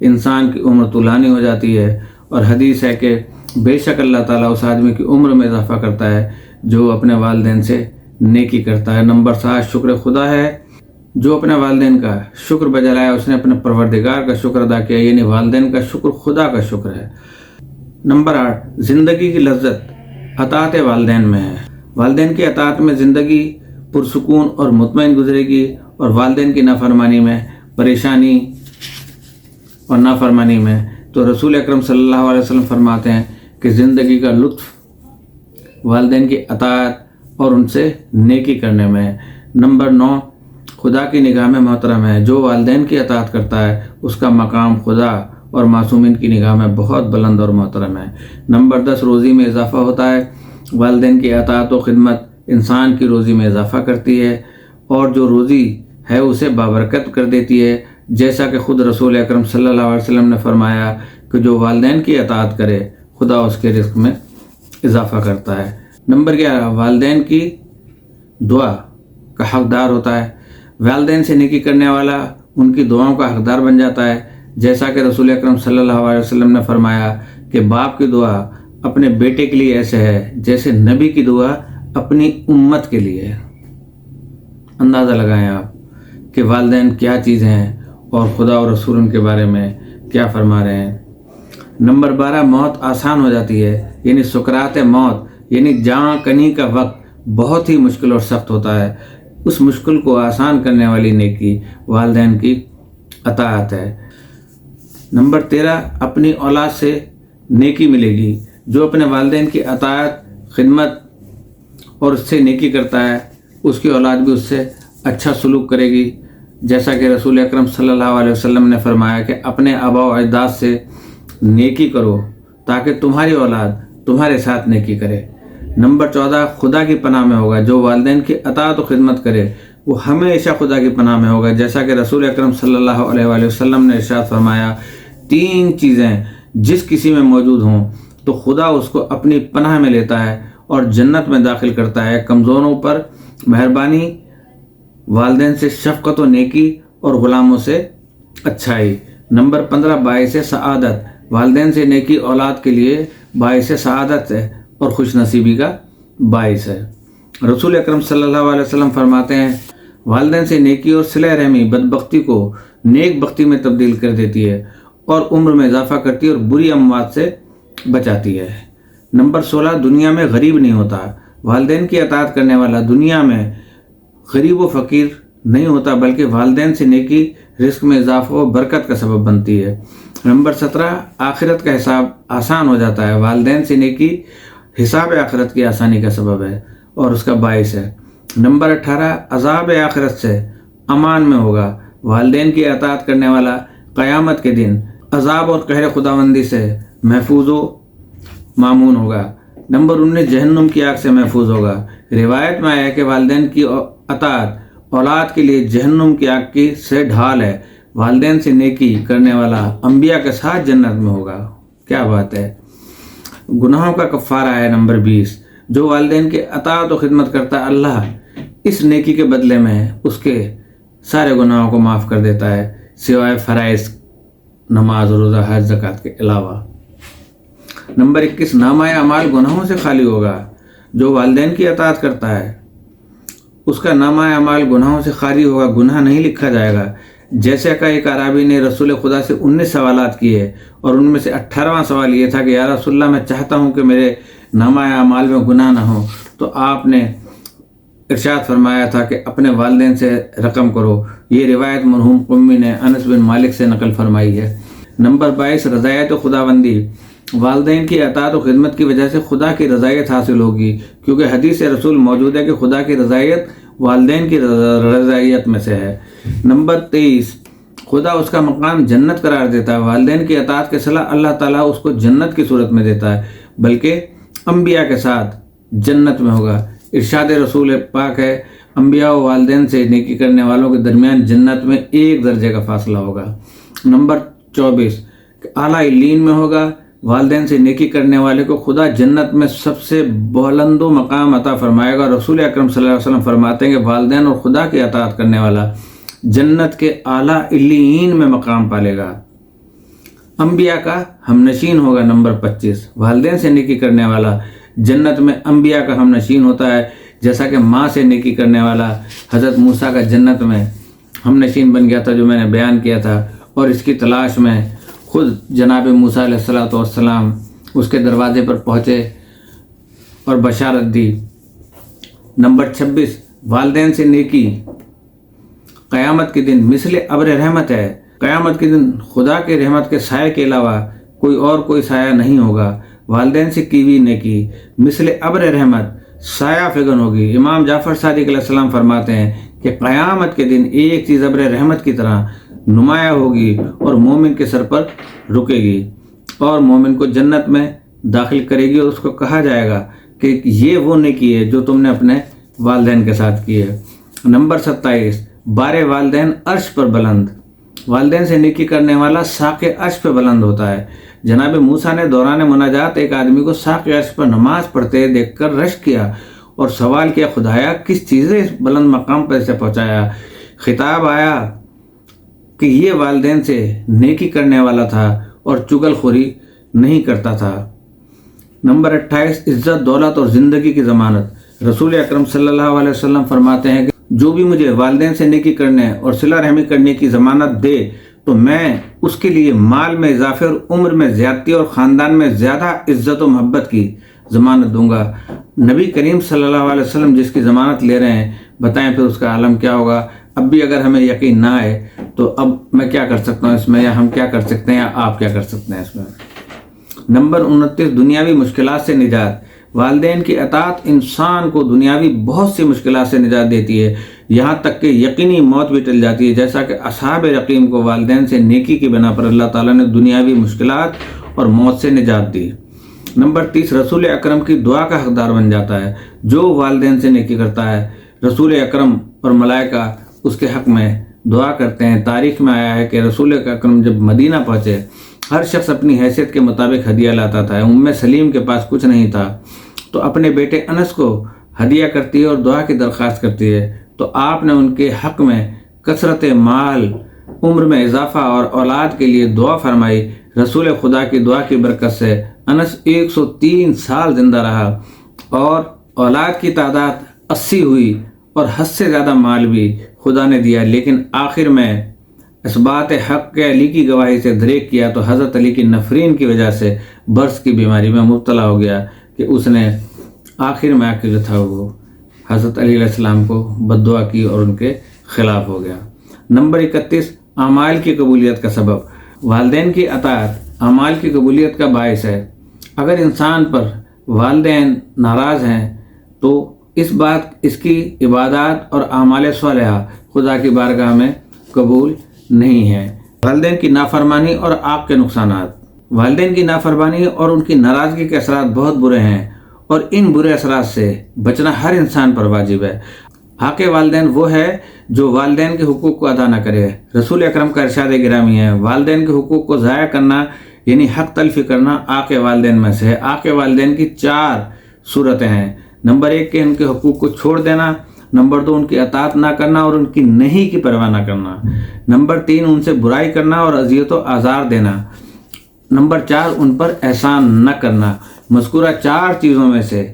انسان کی عمر طولانی ہو جاتی ہے، اور حدیث ہے کہ بے شک اللہ تعالیٰ اس آدمی کی عمر میں اضافہ کرتا ہے جو اپنے والدین سے نیکی کرتا ہے۔ نمبر 7 شکر خدا ہے، جو اپنے والدین کا شکر بجا لایا اس نے اپنے پروردگار کا شکر ادا کیا، یعنی والدین کا شکر خدا کا شکر ہے۔ نمبر 8 زندگی کی لذت اطاعت والدین میں ہے۔ والدین کی اطاعت میں زندگی پرسکون اور مطمئن گزرے گی، اور والدین کی نافرمانی میں پریشانی اور نافرمانی میں تو رسول اکرم صلی اللہ علیہ وسلم فرماتے ہیں کہ زندگی کا لطف والدین کی اطاعت اور ان سے نیکی کرنے میں ہے۔ نمبر 9 خدا کی نگاہ میں محترم ہے، جو والدین کی اطاعت کرتا ہے اس کا مقام خدا اور معصومین کی نگاہ میں بہت بلند اور محترم ہے۔ نمبر 10 روزی میں اضافہ ہوتا ہے، والدین کی اطاعت و خدمت انسان کی روزی میں اضافہ کرتی ہے، اور جو روزی ہے اسے بابرکت کر دیتی ہے، جیسا کہ خود رسول اکرم صلی اللہ علیہ وسلم نے فرمایا کہ جو والدین کی اطاعت کرے خدا اس کے رزق میں اضافہ کرتا ہے۔ نمبر 11 والدین کی دعا کا حقدار ہوتا ہے، والدین سے نیکی کرنے والا ان کی دعاؤں کا حقدار بن جاتا ہے، جیسا کہ رسول اکرم صلی اللہ علیہ وسلم نے فرمایا کہ باپ کی دعا اپنے بیٹے کے لیے ایسے ہے جیسے نبی کی دعا اپنی امت کے لیے ہے۔ اندازہ لگائیں آپ کہ والدین کیا چیز ہیں اور خدا اور رسول ان کے بارے میں کیا فرما رہے ہیں۔ نمبر 12 موت آسان ہو جاتی ہے، یعنی سکرات موت یعنی جاں کنی کا وقت بہت ہی مشکل اور سخت ہوتا ہے، اس مشکل کو آسان کرنے والی نیکی والدین کی اطاعت ہے۔ نمبر 13 اپنی اولاد سے نیکی ملے گی، جو اپنے والدین کی اطاعت خدمت اور اس سے نیکی کرتا ہے اس کی اولاد بھی اس سے اچھا سلوک کرے گی، جیسا کہ رسول اکرم صلی اللہ علیہ وسلم نے فرمایا کہ اپنے آباء و اجداد سے نیکی کرو تاکہ تمہاری اولاد تمہارے ساتھ نیکی کرے۔ نمبر 14 خدا کی پناہ میں ہوگا، جو والدین کی اطاعت و خدمت کرے وہ ہمیشہ خدا کی پناہ میں ہوگا، جیسا کہ رسول اکرم صلی اللہ علیہ وآلہ وسلم نے ارشاد فرمایا 3 چیزیں جس کسی میں موجود ہوں تو خدا اس کو اپنی پناہ میں لیتا ہے اور جنت میں داخل کرتا ہے: کمزوروں پر مہربانی، والدین سے شفقت و نیکی، اور غلاموں سے اچھائی۔ نمبر 15 باعث سعادت، والدین سے نیکی اولاد کے لیے باعث سعادت ہے اور خوش نصیبی کا باعث ہے۔ رسول اکرم صلی اللہ علیہ وسلم فرماتے ہیں والدین سے نیکی اور صلہ رحمی بدبختی کو نیک بختی میں تبدیل کر دیتی ہے اور عمر میں اضافہ کرتی ہے اور بری اموات سے بچاتی ہے۔ نمبر 16 دنیا میں غریب نہیں ہوتا، والدین کی اطاعت کرنے والا دنیا میں غریب و فقیر نہیں ہوتا بلکہ والدین سے نیکی رزق میں اضافہ و برکت کا سبب بنتی ہے۔ نمبر 17 آخرت کا حساب آسان ہو جاتا ہے، والدین سے نیکی حساب آخرت کی آسانی کا سبب ہے اور اس کا باعث ہے۔ نمبر 18 عذاب آخرت سے امان میں ہوگا، والدین کی اطاعت کرنے والا قیامت کے دن عذاب اور قہر خداوندی سے محفوظ و مامون ہوگا۔ نمبر 19 جہنم کی آگ سے محفوظ ہوگا، روایت میں آیا ہے کہ والدین کی اطاعت اولاد کے لیے جہنم کی آگ کی سے ڈھال ہے، والدین سے نیکی کرنے والا انبیاء کے ساتھ جنت میں ہوگا۔ کیا بات ہے! گناہوں کا کفارہ ہے نمبر 20، جو والدین کی اطاعت و خدمت کرتا ہے اللہ اس نیکی کے بدلے میں اس کے سارے گناہوں کو معاف کر دیتا ہے سوائے فرائض نماز روزہ حج زکوٰۃ کے علاوہ۔ نمبر 21 نامہ اعمال گناہوں سے خالی ہوگا، جو والدین کی اطاعت کرتا ہے اس کا نامہ اعمال گناہوں سے خالی ہوگا، گناہ نہیں لکھا جائے گا۔ جیسے کہ ایک اعرابی نے رسول خدا سے 19 سوالات کیے اور ان میں سے 18واں سوال یہ تھا کہ یا رسول اللہ میں چاہتا ہوں کہ میرے نامہ اعمال میں گناہ نہ ہو، تو آپ نے ارشاد فرمایا تھا کہ اپنے والدین سے رقم کرو۔ یہ روایت مرحوم قمی نے انس بن مالک سے نقل فرمائی ہے۔ نمبر 22 رضایت و خداوندی، والدین کی اطاعت و خدمت کی وجہ سے خدا کی رضایت حاصل ہوگی، کیونکہ حدیث رسول موجود ہے کہ خدا کی رضایت والدین کی رضایت میں سے ہے۔ نمبر 23 خدا اس کا مقام جنت قرار دیتا ہے، والدین کی اطاعت کے صلہ اللہ تعالیٰ اس کو جنت کی صورت میں دیتا ہے، بلکہ انبیاء کے ساتھ جنت میں ہوگا۔ ارشاد رسول پاک ہے انبیاء و والدین سے نیکی کرنے والوں کے درمیان جنت میں 1 درجے کا فاصلہ ہوگا۔ نمبر 24 اعلیٰ علین میں ہوگا، والدین سے نیکی کرنے والے کو خدا جنت میں سب سے بلند و مقام عطا فرمائے گا۔ رسول اکرم صلی اللہ علیہ وسلم فرماتے ہیں کہ والدین اور خدا کی اطاعت کرنے والا جنت کے اعلیٰ علین میں مقام پالے گا۔ انبیاء کا ہمنشین ہوگا۔ نمبر 25، والدین سے نیکی کرنے والا جنت میں انبیاء کا ہمنشین ہوتا ہے، جیسا کہ ماں سے نیکی کرنے والا حضرت موسیٰ کا جنت میں ہمنشین بن گیا تھا، جو میں نے بیان کیا تھا، اور اس کی تلاش میں خود جناب موسیٰ علیہ السلام اس کے دروازے پر پہنچے اور بشارت دی۔ نمبر 26، والدین سے نیکی قیامت کے دن مثل ابر رحمت ہے۔ قیامت کے دن خدا کے رحمت کے سائے کے علاوہ کوئی سایہ نہیں ہوگا۔ والدین سے کی ہوئی نیکی مثل ابر رحمت سایہ فگن ہوگی۔ امام جعفر صادق علیہ السلام فرماتے ہیں کہ قیامت کے دن ایک چیز ابر رحمت کی طرح نمایاں ہوگی اور مومن کے سر پر رکے گی، اور مومن کو جنت میں داخل کرے گی، اور اس کو کہا جائے گا کہ یہ وہ نیکی ہے جو تم نے اپنے والدین کے ساتھ کی ہے۔ نمبر 27، بار والدین عرش پر بلند۔ والدین سے نیکی کرنے والا ساق عرش پہ بلند ہوتا ہے۔ جناب موسیٰ نے دوران مناجات ایک آدمی کو ساق عرش پر نماز پڑھتے دیکھ کر رشک کیا اور سوال کیا، خدایا کس چیز نے اس بلند مقام پر اسے پہنچایا؟ خطاب آیا کہ یہ والدین سے نیکی کرنے والا تھا اور چغل خوری نہیں کرتا تھا۔ نمبر 28، عزت، دولت اور زندگی کی ضمانت۔ رسول اکرم صلی اللہ علیہ وسلم فرماتے ہیں کہ جو بھی مجھے والدین سے نیکی کرنے اور صلہ رحمی کرنے کی ضمانت دے تو میں اس کے لیے مال میں اضافے اور عمر میں زیادتی اور خاندان میں زیادہ عزت و محبت کی ضمانت دوں گا۔ نبی کریم صلی اللہ علیہ وسلم جس کی ضمانت لے رہے ہیں، بتائیں پھر اس کا عالم کیا ہوگا۔ اب بھی اگر ہمیں یقین نہ آئے تو اب میں کیا کر سکتا ہوں اس میں، یا ہم کیا کر سکتے ہیں، یا آپ کیا کر سکتے ہیں اس میں۔ نمبر 29، دنیاوی مشکلات سے نجات۔ والدین کی اطاعت انسان کو دنیاوی بہت سی مشکلات سے نجات دیتی ہے، یہاں تک کہ یقینی موت بھی ٹل جاتی ہے، جیسا کہ اصحاب رقیم کو والدین سے نیکی کی بنا پر اللہ تعالیٰ نے دنیاوی مشکلات اور موت سے نجات دی۔ نمبر 30، رسول اکرم کی دعا کا حقدار بن جاتا ہے۔ جو والدین سے نیکی کرتا ہے، رسول اکرم اور ملائکہ اس کے حق میں دعا کرتے ہیں۔ تاریخ میں آیا ہے کہ رسول اکرم جب مدینہ پہنچے، ہر شخص اپنی حیثیت کے مطابق ہدیہ لاتا تھا۔ سلیم کے پاس کچھ نہیں تھا تو اپنے بیٹے انس کو ہدیہ کرتی ہے اور دعا کی درخواست کرتی ہے، تو آپ نے ان کے حق میں کثرت مال، عمر میں اضافہ اور اولاد کے لیے دعا فرمائی۔ رسول خدا کی دعا کی برکت سے انس 103 سال زندہ رہا اور اولاد کی تعداد 80 ہوئی، اور حد سے زیادہ مال بھی خدا نے دیا، لیکن آخر میں اثبات حق کے علی کی گواہی سے دریغ کیا تو حضرت علی کی نفرین کی وجہ سے برس کی بیماری میں مبتلا ہو گیا کہ اس نے آخر میں آ کے جو تھا وہ حضرت علی علیہ السلام کو بد دعا کی اور ان کے خلاف ہو گیا۔ نمبر 31، اعمال کی قبولیت کا سبب۔ والدین کی اطاعت اعمال کی قبولیت کا باعث ہے۔ اگر انسان پر والدین ناراض ہیں تو اس کی عبادات اور اعمال صالحہ خدا کی بارگاہ میں قبول نہیں ہے۔ والدین کی نافرمانی اور آگ کے نقصانات۔ والدین کی نافرمانی اور ان کی ناراضگی کے اثرات بہت برے ہیں، اور ان برے اثرات سے بچنا ہر انسان پر واجب ہے۔ حق والدین وہ ہے جو والدین کے حقوق کو ادا نہ کرے۔ رسول اکرم کا ارشاد گرامی ہے، والدین کے حقوق کو ضائع کرنا یعنی حق تلفی کرنا حق والدین میں سے ہے۔ حق والدین کی 4 صورتیں ہیں۔ نمبر 1 کہ ان کے حقوق کو چھوڑ دینا، نمبر 2 ان کی اطاعت نہ کرنا اور ان کی نہیں کی پرواہ نہ کرنا، نمبر 3 ان سے برائی کرنا اور اذیت و آزار دینا، نمبر 4 ان پر احسان نہ کرنا۔ مذکورہ 4 چیزوں میں سے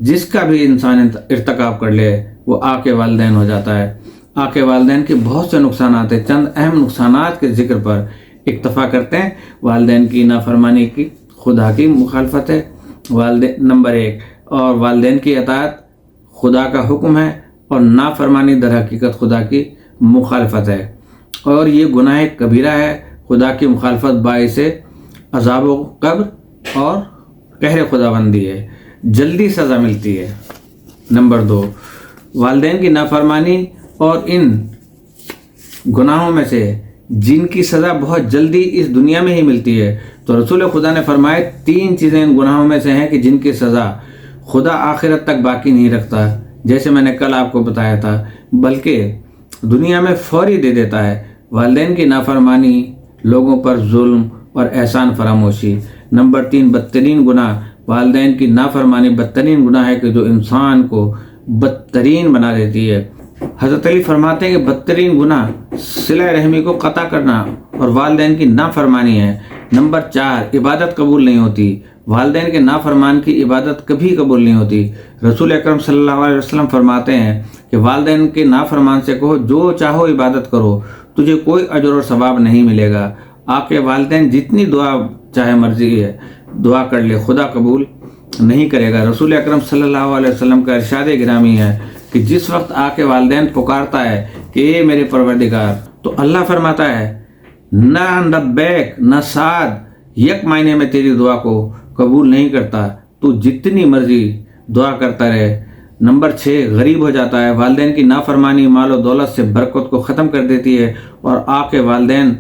جس کا بھی انسان ارتکاب کر لے وہ آق والدین ہو جاتا ہے۔ آق والدین کے بہت سے نقصانات ہیں، چند اہم نقصانات کے ذکر پر اکتفا کرتے ہیں۔ والدین کی نافرمانی کی خدا کی مخالفت ہے، نمبر 1، اور والدین کی اطاعت خدا کا حکم ہے، اور نافرمانی در حقیقت خدا کی مخالفت ہے، اور یہ گناہ کبیرہ ہے۔ خدا کی مخالفت باعث عذاب و قبر اور قہر خداوندی ہے، جلدی سزا ملتی ہے۔ نمبر 2، والدین کی نافرمانی اور ان گناہوں میں سے جن کی سزا بہت جلدی اس دنیا میں ہی ملتی ہے، تو رسول خدا نے فرمائے 3 چیزیں ان گناہوں میں سے ہیں کہ جن کی سزا خدا آخرت تک باقی نہیں رکھتا، جیسے میں نے کل آپ کو بتایا تھا، بلکہ دنیا میں فوری دے دیتا ہے۔ والدین کی نافرمانی، لوگوں پر ظلم اور احسان فراموشی۔ نمبر 3، بدترین گناہ۔ والدین کی نافرمانی بدترین گناہ ہے کہ جو انسان کو بدترین بنا دیتی ہے۔ حضرت علی فرماتے ہیں کہ بدترین گناہ صلہ رحمی کو قطع کرنا اور والدین کی نافرمانی ہے۔ نمبر 4 عبادت قبول نہیں ہوتی، والدین کے نافرمان کی عبادت کبھی قبول نہیں ہوتی۔ رسول اکرم صلی اللہ علیہ وسلم فرماتے ہیں کہ والدین کے نافرمان سے کہو جو چاہو عبادت کرو، تجھے کوئی اجر اور ثواب نہیں ملے گا۔ آپ کے والدین جتنی دعا چاہے مرضی ہے دعا کر لے، خدا قبول نہیں کرے گا۔ رسول اکرم صلی اللہ علیہ وسلم کا ارشاد گرامی ہے کہ جس وقت آپ کے والدین پکارتا ہے کہ اے میرے پروردگار، تو اللہ فرماتا ہے نہ لبیک نہ سعد، یک معنی میں تیری دعا کو قبول نہیں کرتا، تو جتنی مرضی دعا کرتا رہے۔ نمبر 6 غریب ہو جاتا ہے، والدین کی نافرمانی مال و دولت سے برکت کو ختم کر دیتی ہے اور آپ کے والدین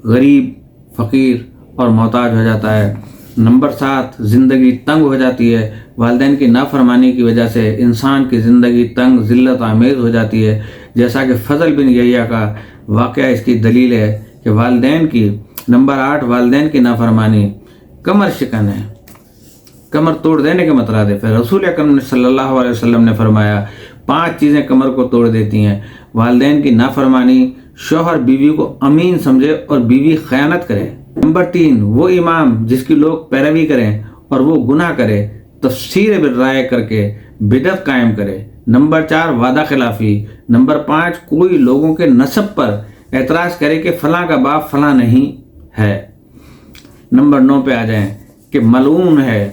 غریب، فقیر اور محتاج ہو جاتا ہے۔ نمبر 7 زندگی تنگ ہو جاتی ہے، والدین کی نافرمانی کی وجہ سے انسان کی زندگی تنگ ذلت آمیز ہو جاتی ہے، جیسا کہ فضل بن یحییٰ کا واقعہ اس کی دلیل ہے کہ والدین کی۔ نمبر 8 والدین کی نافرمانی کمر شکن ہے، کمر توڑ دینے کے مطلب ہے۔ پھر رسول اکرم صلی اللہ علیہ وسلم نے فرمایا 5 چیزیں کمر کو توڑ دیتی ہیں: والدین کی نافرمانی، شوہر بیوی کو امین سمجھے اور بیوی خیانت کرے۔ نمبر 3 وہ امام جس کی لوگ پیروی کریں اور وہ گناہ کرے، تفسیر بالرائے کر کے بدعت قائم کرے۔ نمبر 4 وعدہ خلافی۔ نمبر 5 کوئی لوگوں کے نسب پر اعتراض کرے کہ فلاں کا باپ فلاں نہیں ہے۔ نمبر 9 پہ آ جائیں کہ ملعون ہے،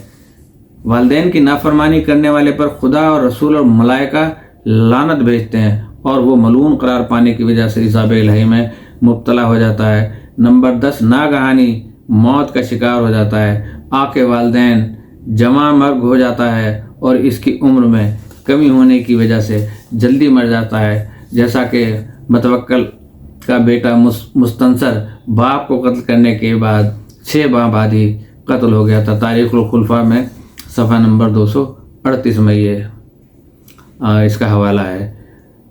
والدین کی نافرمانی کرنے والے پر خدا اور رسول اور ملائکہ لعنت بھیجتے ہیں اور وہ ملعون قرار پانے کی وجہ سے عذاب الہی میں مبتلا ہو جاتا ہے۔ نمبر 10 ناگہانی موت کا شکار ہو جاتا ہے، آپ کے والدین جمع مرگ ہو جاتا ہے اور اس کی عمر میں کمی ہونے کی وجہ سے جلدی مر جاتا ہے، جیسا کہ متوکل کا بیٹا مستنصر باپ کو قتل کرنے کے بعد 6 ماہ بعد ہی قتل ہو گیا تھا۔ تاریخ الخلفاء میں صفحہ نمبر 238 میں یہ اس کا حوالہ ہے۔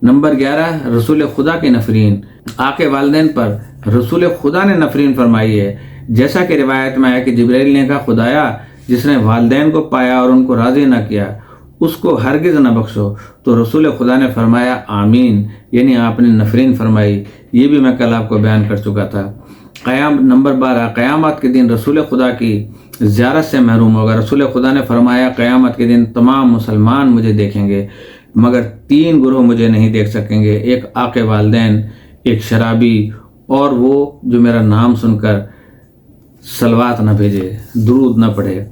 نمبر 11 رسول خدا کی نفرین۔ آپ کے والدین پر رسول خدا نے نفرین فرمائی ہے، جیسا کہ روایت میں ہے کہ جبرائیل نے کہا خدایا جس نے والدین کو پایا اور ان کو راضی نہ کیا اس کو ہرگز نہ بخشو، تو رسول خدا نے فرمایا آمین، یعنی آپ نے نفرین فرمائی۔ یہ بھی میں کل آپ کو بیان کر چکا تھا۔ نمبر 12 قیامت کے دن رسول خدا کی زیارت سے محروم ہوگا۔ رسول خدا نے فرمایا قیامت کے دن تمام مسلمان مجھے دیکھیں گے مگر 3 گروہ مجھے نہیں دیکھ سکیں گے، ایک آق والدین، ایک شرابی، اور وہ جو میرا نام سن کر صلوات نہ بھیجے، درود نہ پڑھے،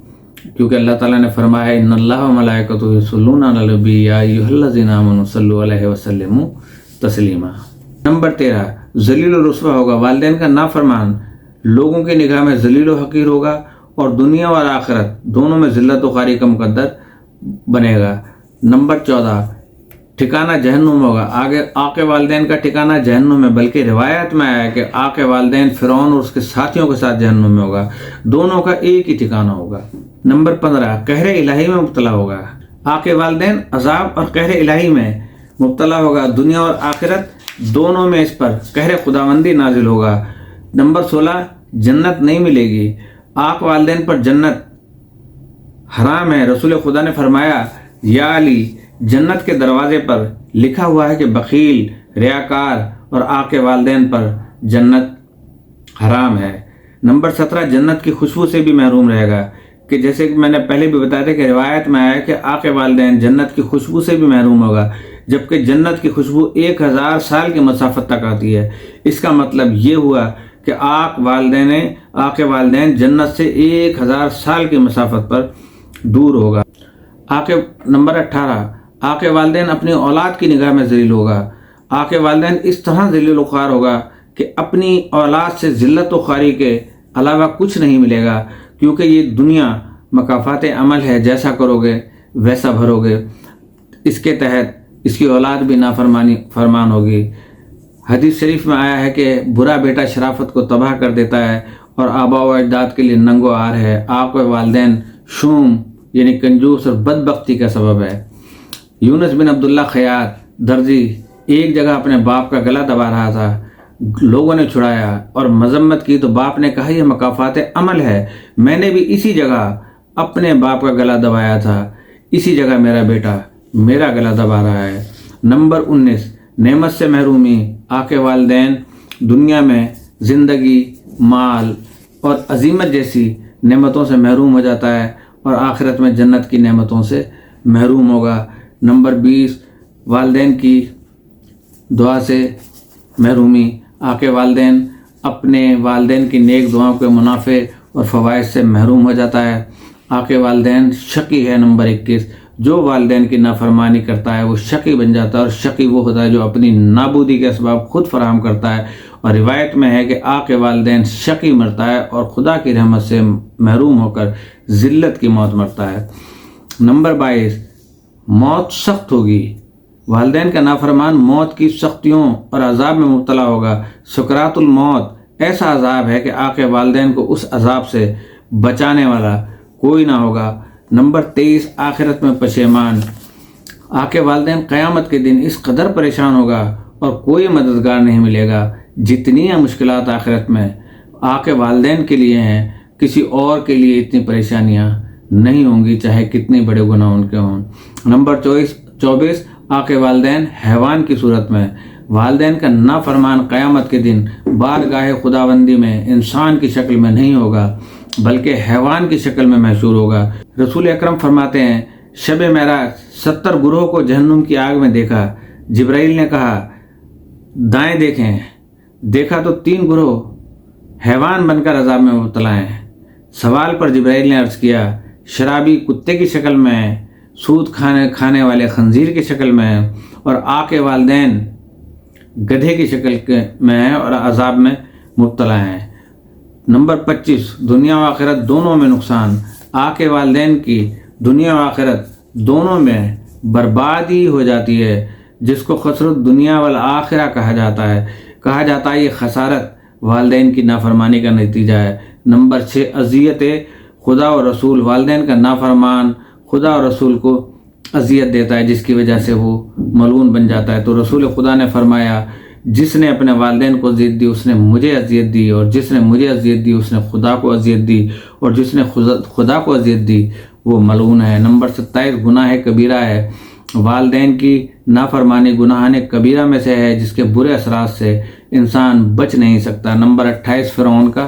کیونکہ اللہ تعالیٰ نے فرمایا ان اللہ و ملائکتہ یصلون علی النبی یا ایھا الذین آمنوا صلوا علیہ وسلموا تسلیما۔ نمبر 13 ذلیل و رسوا ہوگا، والدین کا نافرمان لوگوں کی نگاہ میں ذلیل و حقیر ہوگا اور دنیا اور آخرت دونوں میں ذلت و خواری کا مقدر بنے گا۔ نمبر 14 ٹھکانہ جہنم ہوگا، آگے آق والدین کا ٹھکانہ جہنم ہے، بلکہ روایت میں آیا ہے کہ آق والدین فرعون اور اس کے ساتھیوں کے ساتھ جہنم میں ہوگا، دونوں کا ایک ہی ٹھکانہ ہوگا۔ نمبر 15 قہر الہی میں مبتلا ہوگا، آق والدین عذاب اور قہر الہی میں مبتلا ہوگا، دنیا اور آخرت دونوں میں اس پر قہر خداوندی نازل ہوگا۔ نمبر 16 جنت نہیں ملے گی، آق والدین پر جنت حرام ہے۔ رسول خدا نے فرمایا یا علی جنت کے دروازے پر لکھا ہوا ہے کہ بخیل، ریاکار اور آق والدین پر جنت حرام ہے۔ نمبر 17 جنت کی خوشبو سے بھی محروم رہے گا، کہ جیسے کہ میں نے پہلے بھی بتایا تھا کہ روایت میں آیا کہ آق والدین جنت کی خوشبو سے بھی محروم ہوگا، جبکہ جنت کی خوشبو 1000 سال کی مسافت تک آتی ہے۔ اس کا مطلب یہ ہوا کہ آق والدین جنت سے 1000 سال کی مسافت پر دور ہوگا۔ نمبر 18 آق والدین اپنی اولاد کی نگاہ میں ذلیل ہوگا، آق والدین اس طرح ذلیل و خوار ہوگا کہ اپنی اولاد سے ذلت و خواری کے علاوہ کچھ نہیں ملے گا، کیونکہ یہ دنیا مکافات عمل ہے، جیسا کرو گے ویسا بھرو گے۔ اس کے تحت اس کی اولاد بھی فرمان ہوگی۔ حدیث شریف میں آیا ہے کہ برا بیٹا شرافت کو تباہ کر دیتا ہے اور آباء و اجداد کے لیے ننگ و عار ہے۔ آق والدین شوم یعنی کنجوس اور بدبختی کا سبب ہے۔ یونس بن عبداللہ خیاط درزی ایک جگہ اپنے باپ کا گلا دبا رہا تھا، لوگوں نے چھڑایا اور مذمت کی تو باپ نے کہا یہ مکافات عمل ہے، میں نے بھی اسی جگہ اپنے باپ کا گلا دبایا تھا، اسی جگہ میرا بیٹا میرا گلا دبا رہا ہے۔ نمبر 19 نعمت سے محرومی، آق والدین دنیا میں زندگی، مال اور عظیمت جیسی نعمتوں سے محروم ہو جاتا ہے اور آخرت میں جنت کی نعمتوں سے محروم ہوگا۔ نمبر 20 والدین کی دعا سے محرومی۔ آقا والدین اپنے والدین کی نیک دعاؤں کے منافع اور فوائد سے محروم ہو جاتا ہے۔ آقا والدین شقی ہے۔ نمبر 21 جو والدین کی نافرمانی کرتا ہے وہ شقی بن جاتا ہے، اور شقی وہ ہوتا ہے جو اپنی نابودی کے اسباب خود فراہم کرتا ہے، اور روایت میں ہے کہ آقا والدین شقی مرتا ہے اور خدا کی رحمت سے محروم ہو کر ذلت کی موت مرتا ہے۔ نمبر 22 موت سخت ہوگی۔ والدین کا نافرمان موت کی سختیوں اور عذاب میں مبتلا ہوگا۔ سکرات الموت ایسا عذاب ہے کہ آقا والدین کو اس عذاب سے بچانے والا کوئی نہ ہوگا۔ نمبر 23 آخرت میں پشیمان۔ آقا والدین قیامت کے دن اس قدر پریشان ہوگا اور کوئی مددگار نہیں ملے گا۔ جتنی مشکلات آخرت میں آقا والدین کے لیے ہیں، کسی اور کے لیے اتنی پریشانیاں نہیں ہوں گی، چاہے کتنے بڑے گناہ ان کے ہوں۔ نمبر 24 آقا والدین حیوان کی صورت میں۔ والدین کا نافرمان قیامت کے دن بارگاہ خداوندی میں انسان کی شکل میں نہیں ہوگا بلکہ حیوان کی شکل میں محشور ہوگا۔ رسول اکرم فرماتے ہیں شب معراج 70 گروہوں کو جہنم کی آگ میں دیکھا۔ جبرائیل نے کہا دائیں دیکھیں، دیکھا تو 3 گروہ حیوان بن کر عذاب میں مبتلا ہیں۔ سوال پر جبرائیل نے عرض کیا شرابی کتے کی شکل میں، سود کھانے والے خنزیر کی شکل میں، اور آقا والدین گدھے کی شکل میں ہیں اور عذاب میں مبتلا ہیں۔ نمبر 25 دنیا و آخرت دونوں میں نقصان۔ آقا والدین کی دنیا و آخرت دونوں میں بربادی ہو جاتی ہے، جس کو خسرت دنیا والآخرہ کہا جاتا ہے یہ خسارت والدین کی نافرمانی کا نتیجہ ہے۔ نمبر 6 اذیت خدا و رسول۔ والدین کا نافرمان خدا و رسول کو اذیت دیتا ہے، جس کی وجہ سے وہ ملعون بن جاتا ہے۔ تو رسول خدا نے فرمایا جس نے اپنے والدین کو اذیت دی اس نے مجھے اذیت دی، اور جس نے مجھے اذیت دی اس نے خدا کو اذیت دی، اور جس نے خدا کو اذیت دی وہ ملعون ہے۔ نمبر 27 گناہ کبیرہ ہے۔ والدین کی نافرمانی گناہ کبیرہ میں سے ہے، جس کے برے اثرات سے انسان بچ نہیں سکتا۔ نمبر 28 فرعون کا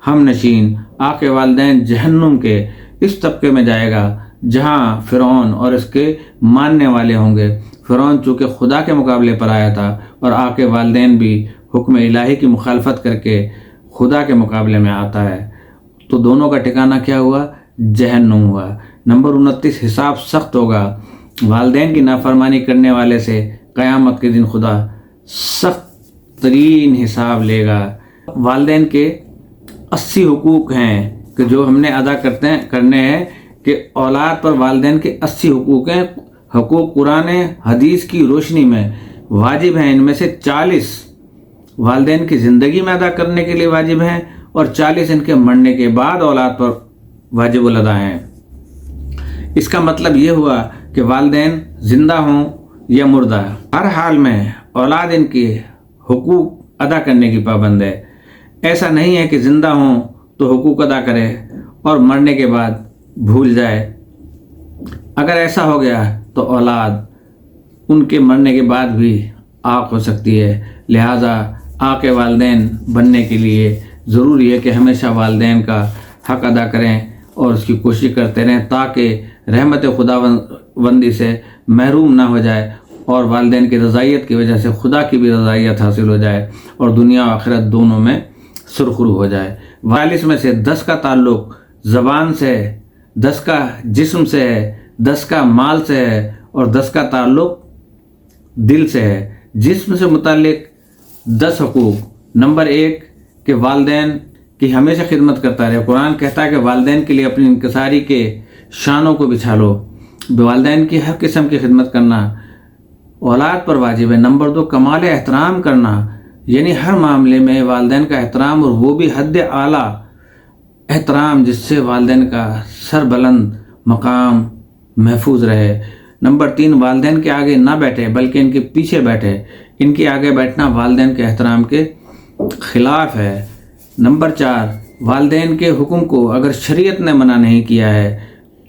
ہم نشین۔ آقا والدین جہنم کے اس طبقے میں جائے گا جہاں فرعون اور اس کے ماننے والے ہوں گے۔ فرعون چونکہ خدا کے مقابلے پر آیا تھا، اور آقا والدین بھی حکم الہی کی مخالفت کر کے خدا کے مقابلے میں آتا ہے، تو دونوں کا ٹھکانہ کیا ہوا؟ جہنم ہوا۔ نمبر 29 حساب سخت ہوگا۔ والدین کی نافرمانی کرنے والے سے قیامت کے دن خدا سخت ترین حساب لے گا۔ والدین کے 80 حقوق ہیں کہ جو ہم نے ادا کرنے ہیں، کہ اولاد پر والدین کے 80 حقوق ہیں۔ حقوق قرآن حدیث کی روشنی میں واجب ہیں۔ ان میں سے 40 والدین کی زندگی میں ادا کرنے کے لیے واجب ہیں، اور 40 ان کے مرنے کے بعد اولاد پر واجب الادا ہیں۔ اس کا مطلب یہ ہوا کہ والدین زندہ ہوں یا مردہ، ہر حال میں اولاد ان کی حقوق ادا کرنے کی پابند ہے۔ ایسا نہیں ہے کہ زندہ ہوں تو حقوق ادا کرے اور مرنے کے بعد بھول جائے۔ اگر ایسا ہو گیا تو اولاد ان کے مرنے کے بعد بھی عاق ہو سکتی ہے۔ لہٰذا آقا والدین بننے کے لیے ضروری ہے کہ ہمیشہ والدین کا حق ادا کریں اور اس کی کوشش کرتے رہیں، تاکہ رحمت خداوندی سے محروم نہ ہو جائے اور والدین کی رضائیت کی وجہ سے خدا کی بھی رضائیت حاصل ہو جائے اور دنیا و آخرت دونوں میں سرخرو ہو جائے۔ 42 میں سے 10 کا تعلق زبان سے ہے، 10 کا جسم سے ہے، 10 کا مال سے ہے، اور 10 کا تعلق دل سے ہے۔ جسم سے متعلق 10 حقوق۔ نمبر 1 کہ والدین کی ہمیشہ خدمت کرتا رہے۔ قرآن کہتا ہے کہ والدین کے لیے اپنی انکساری کے شانوں کو بچھا لو۔ والدین کی ہر قسم کی خدمت کرنا اولاد پر واجب ہے۔ نمبر 2 کمال احترام کرنا، یعنی ہر معاملے میں والدین کا احترام، اور وہ بھی حد اعلیٰ احترام، جس سے والدین کا سر بلند مقام محفوظ رہے۔ نمبر 3 والدین کے آگے نہ بیٹھے بلکہ ان کے پیچھے بیٹھے۔ ان کے آگے بیٹھنا والدین کے احترام کے خلاف ہے۔ نمبر 4 والدین کے حکم کو اگر شریعت نے منع نہیں کیا ہے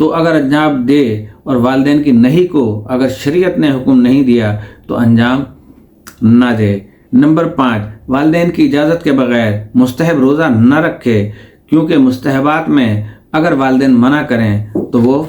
تو اگر انجام دے، اور والدین کی نہیں کو اگر شریعت نے حکم نہیں دیا تو انجام نہ دے۔ نمبر 5 والدین کی اجازت کے بغیر مستحب روزہ نہ رکھے، کیونکہ مستحبات میں اگر والدین منع کریں تو وہ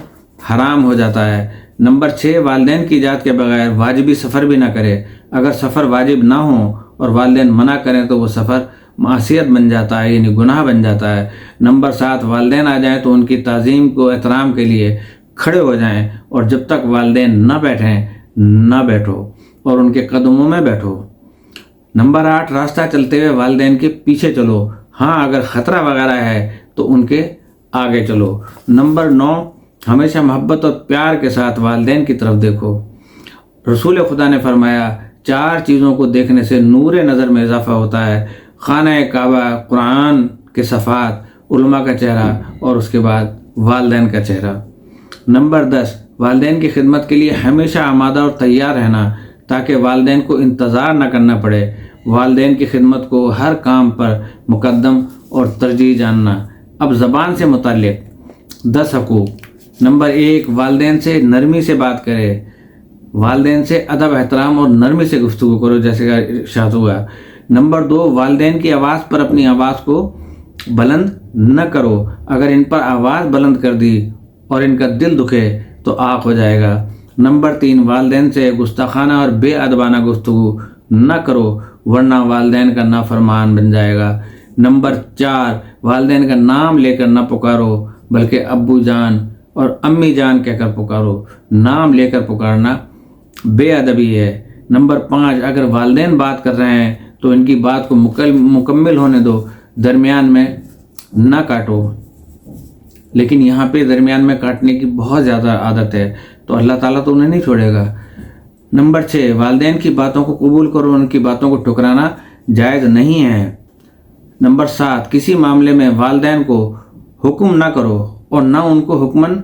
حرام ہو جاتا ہے۔ نمبر 6، والدین کی اجازت کے بغیر واجبی سفر بھی نہ کرے۔ اگر سفر واجب نہ ہو اور والدین منع کریں تو وہ سفر معصیت بن جاتا ہے، یعنی گناہ بن جاتا ہے۔ نمبر 7، والدین آ جائیں تو ان کی تعظیم کو احترام کے لیے کھڑے ہو جائیں، اور جب تک والدین نہ بیٹھیں نہ بیٹھو اور ان کے قدموں میں بیٹھو۔ نمبر 8، راستہ چلتے ہوئے والدین کے پیچھے چلو، ہاں اگر خطرہ وغیرہ ہے تو ان کے آگے چلو۔ نمبر 9، ہمیشہ محبت اور پیار کے ساتھ والدین کی طرف دیکھو۔ رسول خدا نے فرمایا 4 چیزوں کو دیکھنے سے نور نظر میں اضافہ ہوتا ہے: خانہ کعبہ، قرآن کے صفحات، علماء کا چہرہ اور اس کے بعد والدین کا چہرہ۔ نمبر 10، والدین کی خدمت کے لیے ہمیشہ آمادہ اور تیار رہنا تاکہ والدین کو انتظار نہ کرنا پڑے۔ والدین کی خدمت کو ہر کام پر مقدم اور ترجیح جاننا۔ اب زبان سے متعلق 10 حقوق۔ نمبر 1، والدین سے نرمی سے بات کرے۔ والدین سے ادب، احترام اور نرمی سے گفتگو کرو جیسے کہ ارشاد ہوا۔ نمبر 2، والدین کی آواز پر اپنی آواز کو بلند نہ کرو۔ اگر ان پر آواز بلند کر دی اور ان کا دل دکھے تو آگ ہو جائے گا۔ نمبر 3، والدین سے گستاخانہ اور بے ادبانہ گفتگو نہ کرو ورنہ والدین کا نافرمان بن جائے گا۔ نمبر 4، والدین کا نام لے کر نہ پکارو بلکہ ابو جان اور امی جان کہہ کر پکارو۔ نام لے کر پکارنا بے ادبی ہے۔ نمبر 5، اگر والدین بات کر رہے ہیں تو ان کی بات کو مکمل ہونے دو، درمیان میں نہ کاٹو۔ لیکن یہاں پہ درمیان میں کاٹنے کی بہت زیادہ عادت ہے تو اللہ تعالیٰ تو انہیں نہیں چھوڑے گا۔ نمبر 6، والدین کی باتوں کو قبول کرو، ان کی باتوں کو ٹھکرانا جائز نہیں ہے۔ نمبر 7، کسی معاملے میں والدین کو حکم نہ کرو اور نہ ان کو حکماً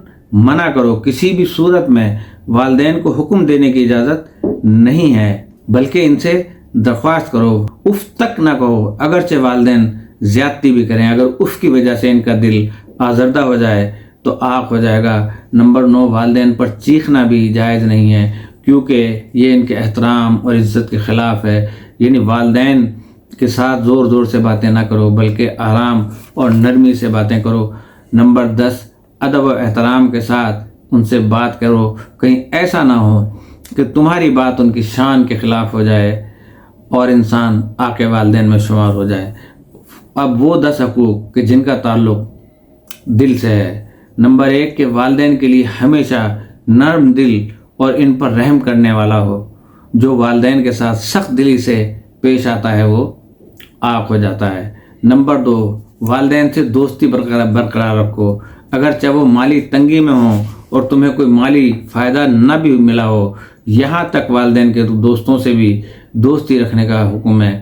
منع کرو۔ کسی بھی صورت میں والدین کو حکم دینے کی اجازت نہیں ہے بلکہ ان سے درخواست کرو۔ اف تک نہ کہو اگرچہ والدین زیادتی بھی کریں، اگر اف کی وجہ سے ان کا دل آزردہ ہو جائے تو آگ ہو جائے گا۔ نمبر 9، والدین پر چیخنا بھی جائز نہیں ہے کیونکہ یہ ان کے احترام اور عزت کے خلاف ہے، یعنی والدین کے ساتھ زور زور سے باتیں نہ کرو بلکہ آرام اور نرمی سے باتیں کرو۔ نمبر 10، ادب و احترام کے ساتھ ان سے بات کرو، کہیں ایسا نہ ہو کہ تمہاری بات ان کی شان کے خلاف ہو جائے اور انسان آقے والدین میں شمار ہو جائے۔ اب وہ 10 حقوق کہ جن کا تعلق دل سے ہے۔ نمبر 1، کہ والدین کے لیے ہمیشہ نرم دل اور ان پر رحم کرنے والا ہو۔ جو والدین کے ساتھ سخت دلی سے پیش آتا ہے وہ آگ ہو جاتا ہے۔ نمبر 2، والدین سے دوستی برقرار رکھو، اگرچہ وہ مالی تنگی میں ہوں اور تمہیں کوئی مالی فائدہ نہ بھی ملا ہو، یہاں تک والدین کے دوستوں سے بھی دوستی رکھنے کا حکم ہے۔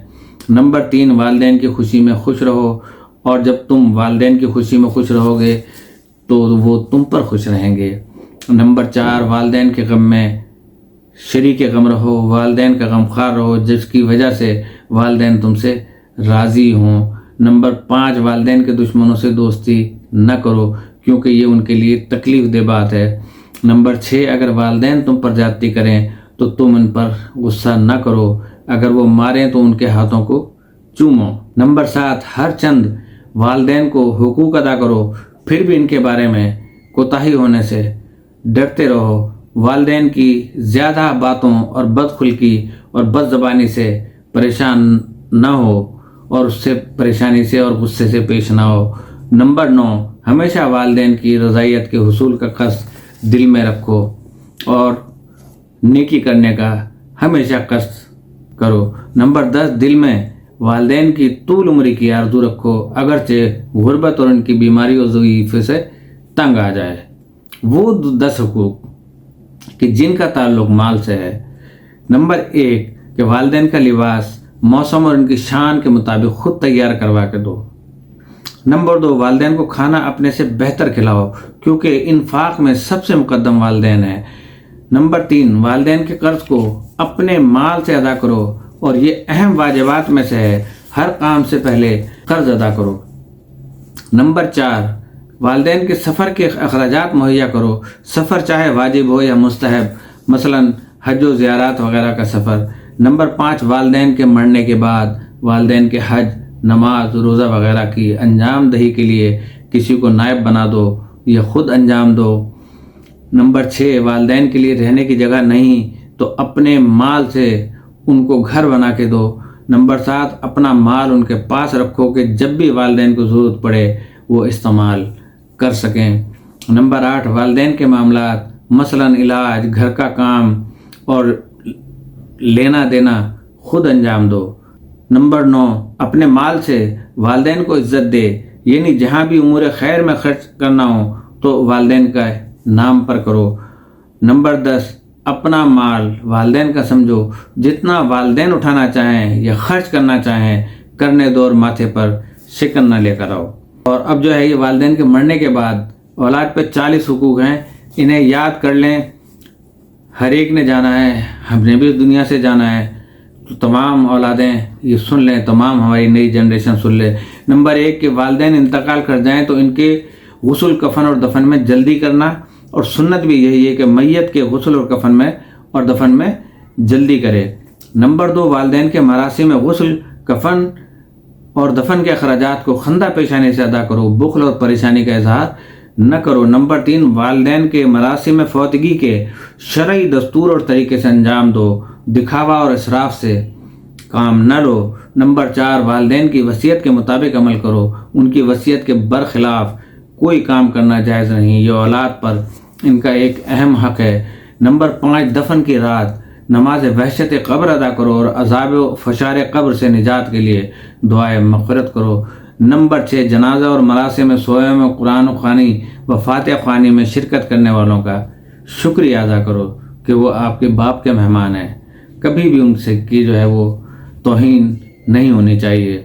نمبر 3، والدین کی خوشی میں خوش رہو، اور جب تم والدین کی خوشی میں خوش رہو گے تو وہ تم پر خوش رہیں گے۔ نمبر 4، والدین کے غم میں شریک غم رہو، والدین کا غمخوار رہو جس کی وجہ سے والدین تم سے راضی ہوں۔ نمبر 5، والدین کے دشمنوں سے دوستی نہ کرو کیونکہ یہ ان کے لیے تکلیف دہ بات ہے۔ نمبر 6، اگر والدین تم پر زیادتی کریں تو تم ان پر غصہ نہ کرو، اگر وہ ماریں تو ان کے ہاتھوں کو چومو۔ نمبر 7، ہر چند والدین کو حقوق ادا کرو، پھر بھی ان کے بارے میں کوتاہی ہونے سے ڈرتے رہو۔ والدین کی زیادہ باتوں اور بدخلقی اور بد زبانی سے پریشان نہ ہو اور اس سے پریشانی سے اور غصے سے پیش نہ ہو۔ نمبر 9، ہمیشہ والدین کی رضائیت کے حصول کا قصد دل میں رکھو اور نیکی کرنے کا ہمیشہ قصد کرو۔ نمبر 10، دل میں والدین کی طول عمری کی آرزو رکھو اگرچہ غربت اور ان کی بیماری اور ضعیفی سے تنگ آ جائے۔ وہ 10 حقوق کہ جن کا تعلق مال سے ہے۔ نمبر 1، کہ والدین کا لباس موسم اور ان کی شان کے مطابق خود تیار کروا کے دو۔ نمبر 2، والدین کو کھانا اپنے سے بہتر کھلاؤ کیونکہ انفاق میں سب سے مقدم والدین ہیں۔ نمبر 3، والدین کے قرض کو اپنے مال سے ادا کرو اور یہ اہم واجبات میں سے ہے، ہر کام سے پہلے قرض ادا کرو۔ نمبر 4، والدین کے سفر کے اخراجات مہیا کرو، سفر چاہے واجب ہو یا مستحب، مثلا حج و زیارات وغیرہ کا سفر۔ نمبر 5، والدین کے مرنے کے بعد والدین کے حج نماز روزہ وغیرہ کی انجام دہی کے لیے کسی کو نائب بنا دو یا خود انجام دو۔ نمبر 6، والدین کے لیے رہنے کی جگہ نہیں تو اپنے مال سے ان کو گھر بنا کے دو۔ نمبر 7، اپنا مال ان کے پاس رکھو کہ جب بھی والدین کو ضرورت پڑے وہ استعمال کر سکیں۔ نمبر 8، والدین کے معاملات مثلاً علاج، گھر کا کام اور لینا دینا خود انجام دو۔ نمبر 9، اپنے مال سے والدین کو عزت دے، یعنی جہاں بھی امور خیر میں خرچ کرنا ہو تو والدین کا نام پر کرو۔ نمبر 10، اپنا مال والدین کا سمجھو، جتنا والدین اٹھانا چاہیں یا خرچ کرنا چاہیں کرنے دو اور ماتھے پر شکن نہ لے کر آؤ۔ اور اب جو ہے یہ والدین کے مرنے کے بعد اولاد پہ 40 حقوق ہیں، انہیں یاد کر لیں۔ ہر ایک نے جانا ہے، ہم نے بھی اس دنیا سے جانا ہے، تو تمام اولادیں یہ سن لیں، تمام ہماری نئی جنریشن سن لے۔ نمبر 1 کہ والدین انتقال کر جائیں تو ان کے غسل کفن اور دفن میں جلدی کرنا، اور سنت بھی یہی ہے کہ میت کے غسل اور کفن میں اور دفن میں جلدی کرے۔ نمبر 2، والدین کے مراسم میں غسل، کفن اور دفن کے اخراجات کو خندہ پیشانی سے ادا کرو، بخل اور پریشانی کا اظہار نہ کرو۔ نمبر 3، والدین کے مراسم فوتگی کے شرعی دستور اور طریقے سے انجام دو، دکھاوا اور اسراف سے کام نہ لو۔ نمبر 4، والدین کی وصیت کے مطابق عمل کرو، ان کی وصیت کے برخلاف کوئی کام کرنا جائز نہیں، یہ اولاد پر ان کا ایک اہم حق ہے۔ نمبر 5، دفن کی رات نماز وحشت قبر ادا کرو اور عذاب و فشار قبر سے نجات کے لیے دعائے مغفرت کرو۔ نمبر 6، جنازہ اور مراسم میں سوئے میں قرآن خوانی و فاتحہ خوانی میں شرکت کرنے والوں کا شکریہ ادا کرو کہ وہ آپ کے باپ کے مہمان ہیں، کبھی بھی ان سے کی جو ہے وہ توہین نہیں ہونی چاہیے۔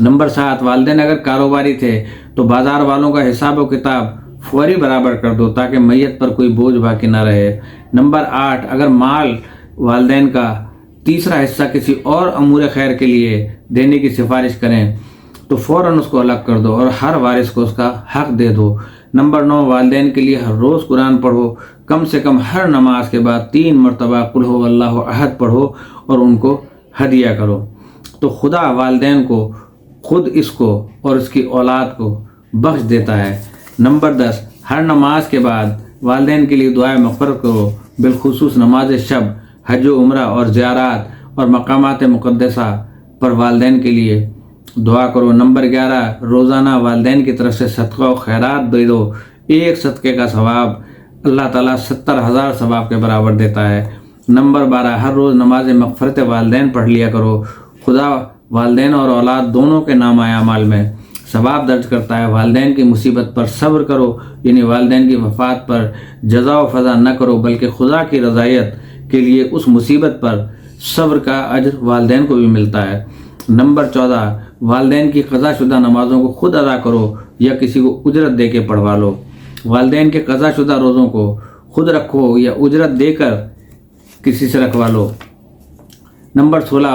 نمبر 7، والدین اگر کاروباری تھے تو بازار والوں کا حساب و کتاب فوری برابر کر دو تاکہ میت پر کوئی بوجھ باقی نہ رہے۔ نمبر 8، اگر مال والدین کا تیسرا حصہ کسی اور امور خیر کے لیے دینے کی سفارش کریں تو فوراً اس کو الگ کر دو اور ہر وارث کو اس کا حق دے دو۔ نمبر 9، والدین کے لیے ہر روز قرآن پڑھو، کم سے کم ہر نماز کے بعد 3 مرتبہ قل هو اللہ احد پڑھو اور ان کو ہدیہ کرو، تو خدا والدین کو خود اس کو اور اس کی اولاد کو بخش دیتا ہے۔ نمبر 10، ہر نماز کے بعد والدین کے لیے دعائے مغفرت کرو، بالخصوص نماز شب، حج و عمرہ اور زیارات اور مقامات مقدسہ پر والدین کے لیے دعا کرو۔ نمبر 11، روزانہ والدین کی طرف سے صدقہ و خیرات دے دو، ایک صدقے کا ثواب اللہ تعالیٰ 70,000 ثواب کے برابر دیتا ہے۔ نمبر 12، ہر روز نماز مغفرت والدین پڑھ لیا کرو، خدا والدین اور اولاد دونوں کے نامہ اعمال میں ثواب درج کرتا ہے۔ والدین کی مصیبت پر صبر کرو، یعنی والدین کی وفات پر جزا و فضا نہ کرو بلکہ خدا کی رضایت کے لیے اس مصیبت پر صبر کا اجر والدین کو بھی ملتا ہے۔ نمبر 14، والدین کی قضا شدہ نمازوں کو خود ادا کرو یا کسی کو اجرت دے کے پڑھوا لو۔ والدین کے قضا شدہ روزوں کو خود رکھو یا اجرت دے کر کسی سے رکھوا لو۔ نمبر 16،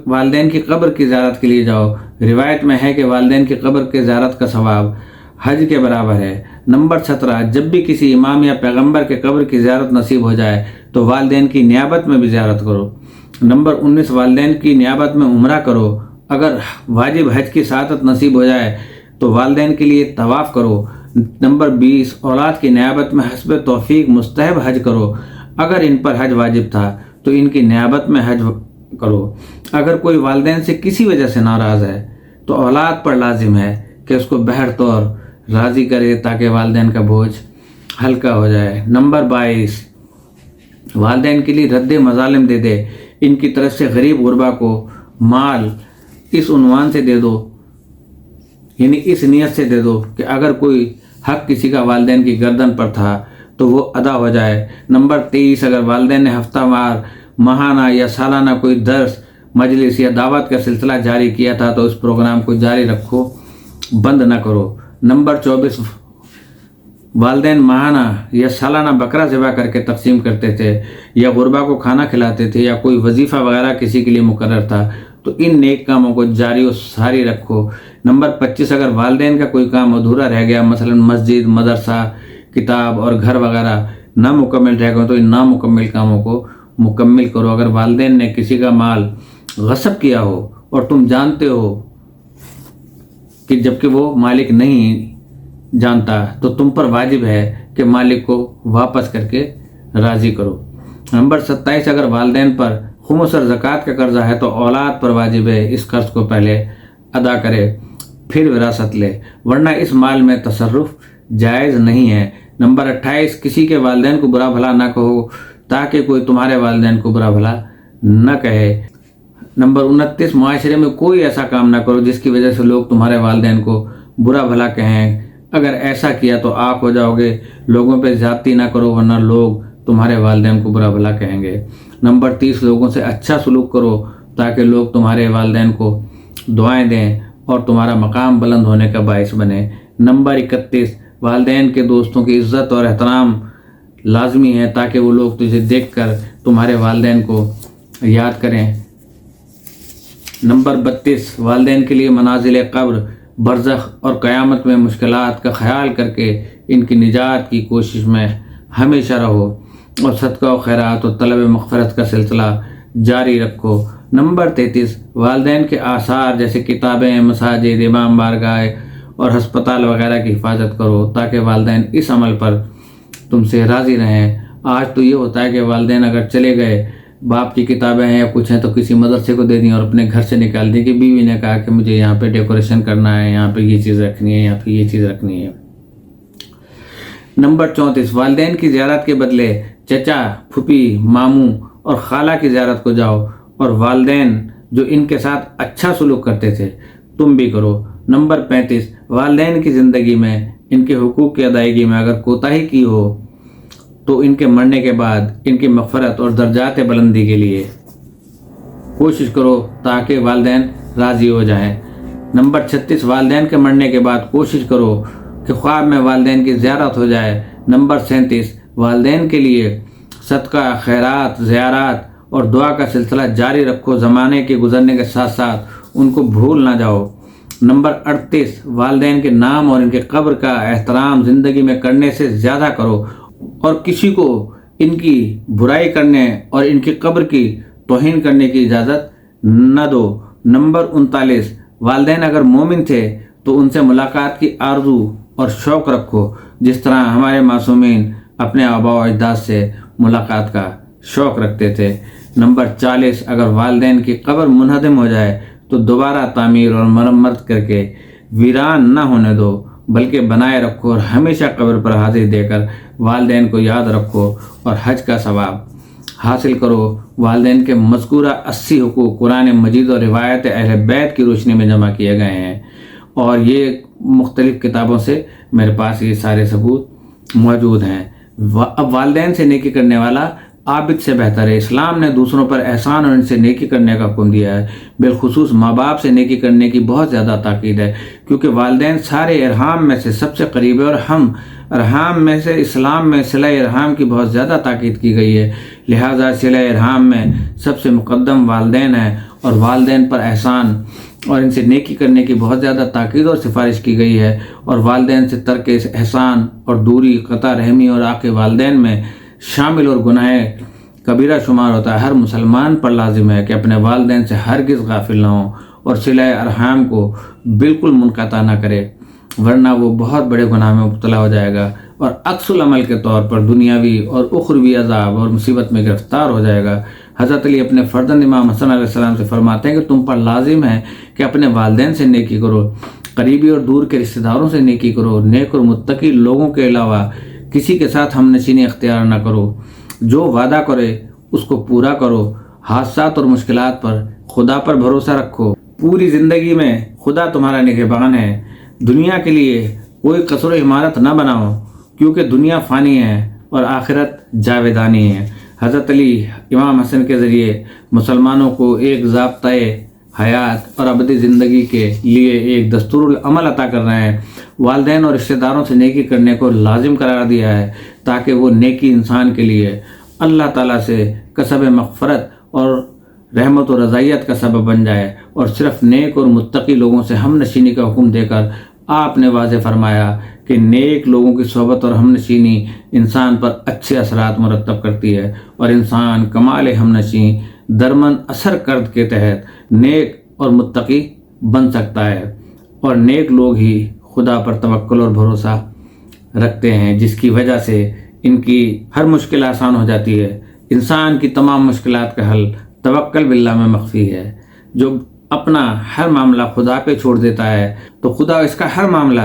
والدین کی قبر کی زیارت کے لیے جاؤ، روایت میں ہے کہ والدین کی قبر کے زیارت کا ثواب حج کے برابر ہے۔ نمبر 17، جب بھی کسی امام یا پیغمبر کے قبر کی زیارت نصیب ہو جائے تو والدین کی نیابت میں بھی زیارت کرو۔ نمبر 19، والدین کی نیابت میں عمرہ کرو، اگر واجب حج کی سعادت نصیب ہو جائے تو والدین کے لیے طواف کرو۔ نمبر 20، اولاد کی نیابت میں حسب توفیق مستحب حج کرو، اگر ان پر حج واجب تھا تو ان کی نیابت میں حج کرو۔ اگر کوئی والدین سے کسی وجہ سے ناراض ہے تو اولاد پر لازم ہے کہ اس کو بہر طور راضی کرے تاکہ والدین کا بوجھ ہلکا ہو جائے۔ نمبر 22، والدین کے لیے رد مظالم دے دے، ان کی طرف سے غریب غربا کو مال اس عنوان سے دے دو، یعنی اس نیت سے دے دو کہ اگر کوئی حق کسی کا والدین کی گردن پر تھا تو وہ ادا ہو جائے۔ نمبر 23، اگر والدین نے ہفتہ وار، ماہانہ یا سالانہ کوئی درس، مجلس یا دعوت کا سلسلہ جاری کیا تھا تو اس پروگرام کو جاری رکھو، بند نہ کرو۔ نمبر 24، والدین ماہانہ یا سالانہ بکرا ذبح کر کے تقسیم کرتے تھے یا غربا کو کھانا کھلاتے تھے یا کوئی وظیفہ وغیرہ کسی کے لیے مقرر تھا تو ان نیک کاموں کو جاری و ساری رکھو۔ نمبر 25، اگر والدین کا کوئی کام ادھورا رہ گیا، مثلا مسجد، مدرسہ، کتاب اور گھر وغیرہ نامکمل رہ گئے تو ان نامکمل کاموں کو مکمل کرو۔ اگر والدین نے کسی کا مال غصب کیا ہو اور تم جانتے ہو کہ جبکہ وہ مالک نہیں جانتا تو تم پر واجب ہے کہ مالک کو واپس کر کے راضی کرو۔ نمبر 27، اگر والدین پر خمس اور زکوٰۃ کا قرضہ ہے تو اولاد پر واجب ہے اس قرض کو پہلے ادا کرے پھر وراثت لے، ورنہ اس مال میں تصرف جائز نہیں ہے۔ نمبر 28، کسی کے والدین کو برا بھلا نہ کہو تاکہ کوئی تمہارے والدین کو برا بھلا نہ کہے۔ نمبر 29، معاشرے میں کوئی ایسا کام نہ کرو جس کی وجہ سے لوگ تمہارے والدین کو برا بھلا کہیں، اگر ایسا کیا تو آگ ہو جاؤ گے۔ لوگوں پہ زیادتی نہ کرو ورنہ لوگ تمہارے والدین کو برا بھلا کہیں گے۔ نمبر 30، لوگوں سے اچھا سلوک کرو تاکہ لوگ تمہارے والدین کو دعائیں دیں اور تمہارا مقام بلند ہونے کا باعث بنے۔ نمبر 31، والدین کے دوستوں کی عزت اور احترام لازمی ہے تاکہ وہ لوگ تجھے دیکھ کر تمہارے والدین کو یاد کریں۔ نمبر 32، والدین کے لیے منازل قبر، برزخ اور قیامت میں مشکلات کا خیال کر کے ان کی نجات کی کوشش میں ہمیشہ رہو اور صدقہ و خیرات اور طلب مغفرت کا سلسلہ جاری رکھو۔ نمبر 33، والدین کے آثار جیسے کتابیں، مساجد، امام بارگاہ اور ہسپتال وغیرہ کی حفاظت کرو تاکہ والدین اس عمل پر تم سے راضی رہیں۔ آج تو یہ ہوتا ہے کہ والدین اگر چلے گئے، باپ کی کتابیں ہیں یا کچھ ہیں تو کسی مدرسے کو دے دیں اور اپنے گھر سے نکال دیں کہ بیوی نے کہا کہ مجھے یہاں پہ ڈیکوریشن کرنا ہے، یہاں پہ یہ چیز رکھنی ہے، یہاں پہ یہ چیز رکھنی ہے۔ نمبر 34، والدین کی زیارت کے بدلے چچا، پھوپھی، ماموں اور خالہ کی زیارت کو جاؤ اور والدین جو ان کے ساتھ اچھا سلوک کرتے تھے تم بھی کرو۔ نمبر 35، والدین کی زندگی میں ان کے حقوق کی ادائیگی میں اگر کوتاہی کی ہو تو ان کے مرنے کے بعد ان کی مغفرت اور درجات بلندی کے لیے کوشش کرو تاکہ والدین راضی ہو جائیں۔ نمبر 36، والدین کے مرنے کے بعد کوشش کرو کہ خواب میں والدین کی زیارت ہو جائے۔ نمبر 37، والدین کے لیے صدقہ، خیرات، زیارات اور دعا کا سلسلہ جاری رکھو، زمانے کے گزرنے کے ساتھ ساتھ ان کو بھول نہ جاؤ۔ نمبر 38، والدین کے نام اور ان کے قبر کا احترام زندگی میں کرنے سے زیادہ کرو اور کسی کو ان کی برائی کرنے اور ان کی قبر کی توہین کرنے کی اجازت نہ دو۔ نمبر 39، والدین اگر مومن تھے تو ان سے ملاقات کی آرزو اور شوق رکھو جس طرح ہمارے معصومین اپنے آباء و اجداد سے ملاقات کا شوق رکھتے تھے۔ نمبر 40، اگر والدین کی قبر منہدم ہو جائے تو دوبارہ تعمیر اور مرمت کر کے ویران نہ ہونے دو بلکہ بنائے رکھو اور ہمیشہ قبر پر حاضری دے کر والدین کو یاد رکھو اور حج کا ثواب حاصل کرو۔ والدین کے مذکورہ 80 حقوق قرآن مجید اور روایت اہل بیت کی روشنی میں جمع کیے گئے ہیں اور یہ مختلف کتابوں سے میرے پاس یہ سارے ثبوت موجود ہیں۔ اب والدین سے نیکی کرنے والا عابد سے بہتر ہے۔ اسلام نے دوسروں پر احسان اور ان سے نیکی کرنے کا حکم دیا ہے، بالخصوص ماں باپ سے نیکی کرنے کی بہت زیادہ تاکید ہے کیونکہ والدین سارے ارحام میں سے سب سے قریب ہے اور ہم ارحام میں سے اسلام میں صلہ ارحام کی بہت زیادہ تاکید کی گئی ہے، لہٰذا صلہ ارحام میں سب سے مقدم والدین ہیں اور والدین پر احسان اور ان سے نیکی کرنے کی بہت زیادہ تاکید اور سفارش کی گئی ہے، اور والدین سے ترک احسان اور دوری، قطع رحمی اور عاق والدین میں شامل اور گناہ کبیرہ شمار ہوتا ہے۔ ہر مسلمان پر لازم ہے کہ اپنے والدین سے ہرگز غافل نہ ہو اور صلہ ارحام کو بالکل منقطع نہ کرے ورنہ وہ بہت بڑے گناہ میں مبتلا ہو جائے گا اور عکس العمل کے طور پر دنیاوی اور اخروی عذاب اور مصیبت میں گرفتار ہو جائے گا۔ حضرت علی اپنے فرزند امام حسن علیہ السلام سے فرماتے ہیں کہ تم پر لازم ہے کہ اپنے والدین سے نیکی کرو، قریبی اور دور کے رشتہ داروں سے نیکی کرو، نیک اور متقی لوگوں کے علاوہ کسی کے ساتھ ہم نشینی اختیار نہ کرو، جو وعدہ کرے اس کو پورا کرو، حادثات اور مشکلات پر خدا پر بھروسہ رکھو، پوری زندگی میں خدا تمہارا نگہبان ہے، دنیا کے لیے کوئی قصر و عمارت نہ بناؤ کیونکہ دنیا فانی ہے اور آخرت جاویدانی ہے۔ حضرت علی امام حسن کے ذریعے مسلمانوں کو ایک ضابطۂ حیات اور ابدی زندگی کے لیے ایک دستور العمل عطا کر رہے ہیں۔ والدین اور رشتہ داروں سے نیکی کرنے کو لازم قرار دیا ہے تاکہ وہ نیکی انسان کے لیے اللہ تعالیٰ سے کسب مغفرت اور رحمت و رضائیت کا سبب بن جائے، اور صرف نیک اور متقی لوگوں سے ہم نشینی کا حکم دے کر آپ نے واضح فرمایا کہ نیک لوگوں کی صحبت اور ہم نشینی انسان پر اچھے اثرات مرتب کرتی ہے اور انسان کمال ہم نشین درمن اثر کرد کے تحت نیک اور متقی بن سکتا ہے، اور نیک لوگ ہی خدا پر توکل اور بھروسہ رکھتے ہیں، جس کی وجہ سے ان کی ہر مشکل آسان ہو جاتی ہے۔ انسان کی تمام مشکلات کا حل توکل باللہ میں مخفی ہے۔ جو اپنا ہر معاملہ خدا پہ چھوڑ دیتا ہے تو خدا اس کا ہر معاملہ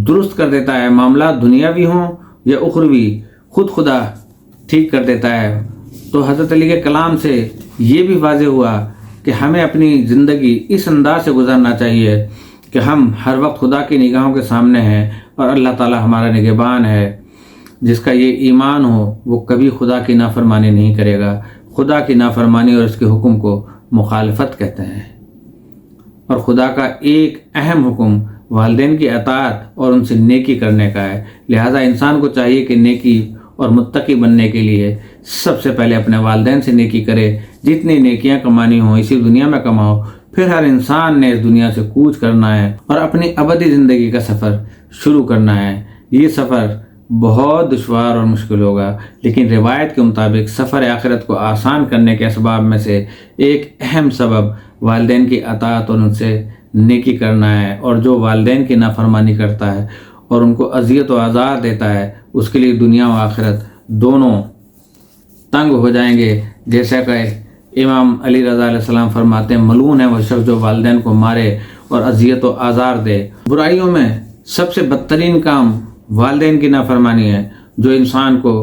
درست کر دیتا ہے، معاملہ دنیاوی ہوں یا اخروی، خدا ٹھیک کر دیتا ہے۔ تو حضرت علی کے کلام سے یہ بھی واضح ہوا کہ ہمیں اپنی زندگی اس انداز سے گزارنا چاہیے کہ ہم ہر وقت خدا کی نگاہوں کے سامنے ہیں اور اللہ تعالی ہمارا نگہبان ہے۔ جس کا یہ ایمان ہو وہ کبھی خدا کی نافرمانی نہیں کرے گا۔ خدا کی نافرمانی اور اس کے حکم کو مخالفت کہتے ہیں، اور خدا کا ایک اہم حکم والدین کی اطاعت اور ان سے نیکی کرنے کا ہے۔ لہٰذا انسان کو چاہیے کہ نیکی اور متقی بننے کے لیے سب سے پہلے اپنے والدین سے نیکی کرے۔ جتنی نیکیاں کمانی ہوں اسی دنیا میں کماؤ، پھر ہر انسان نے اس دنیا سے کوچ کرنا ہے اور اپنی ابدی زندگی کا سفر شروع کرنا ہے۔ یہ سفر بہت دشوار اور مشکل ہوگا، لیکن روایت کے مطابق سفر آخرت کو آسان کرنے کے اسباب میں سے ایک اہم سبب والدین کی اطاعت اور ان سے نیکی کرنا ہے۔ اور جو والدین کی نافرمانی کرتا ہے اور ان کو اذیت و آزار دیتا ہے، اس کے لیے دنیا و آخرت دونوں تنگ ہو جائیں گے۔ جیسا کہ امام علی رضا علیہ السلام فرماتے ہیں، ملعون ہے وہ شخص جو والدین کو مارے اور اذیت و آزار دے۔ برائیوں میں سب سے بدترین کام والدین کی نافرمانی ہے، جو انسان کو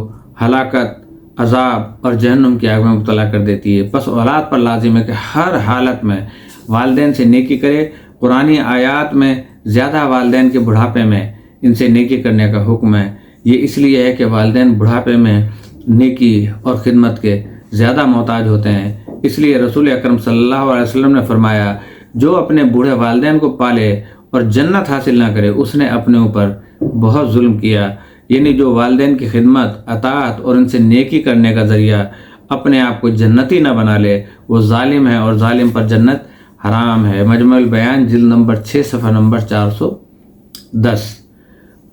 ہلاکت، عذاب اور جہنم کی آگ میں مبتلا کر دیتی ہے۔ بس اولاد پر لازم ہے کہ ہر حالت میں والدین سے نیکی کرے۔ قرآنی آیات میں زیادہ والدین کے بڑھاپے میں ان سے نیکی کرنے کا حکم ہے۔ یہ اس لیے ہے کہ والدین بڑھاپے میں نیکی اور خدمت کے زیادہ محتاج ہوتے ہیں۔ اس لیے رسول اکرم صلی اللہ علیہ وسلم نے فرمایا، جو اپنے بوڑھے والدین کو پالے اور جنت حاصل نہ کرے اس نے اپنے اوپر بہت ظلم کیا۔ یعنی جو والدین کی خدمت، اطاعت اور ان سے نیکی کرنے کا ذریعہ اپنے آپ کو جنتی نہ بنا لے وہ ظالم ہے، اور ظالم پر جنت حرام ہے۔ مجموع البیان جلد نمبر 6 صفحہ نمبر 410۔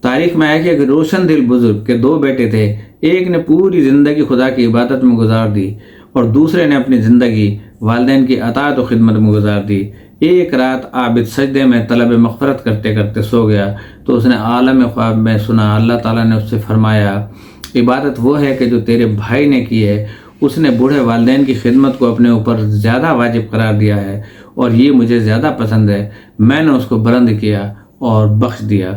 تاریخ میں ہے کہ ایک روشن دل بزرگ کے 2 بیٹے تھے۔ ایک نے پوری زندگی خدا کی عبادت میں گزار دی اور دوسرے نے اپنی زندگی والدین کی اطاعت و خدمت میں گزار دی۔ ایک رات عابد سجدے میں طلب مغفرت کرتے کرتے سو گیا تو اس نے عالم خواب میں سنا، اللہ تعالیٰ نے اس سے فرمایا، عبادت وہ ہے کہ جو تیرے بھائی نے کی ہے، اس نے بوڑھے والدین کی خدمت کو اپنے اوپر زیادہ واجب قرار دیا ہے اور یہ مجھے زیادہ پسند ہے، میں نے اس کو بلند کیا اور بخش دیا۔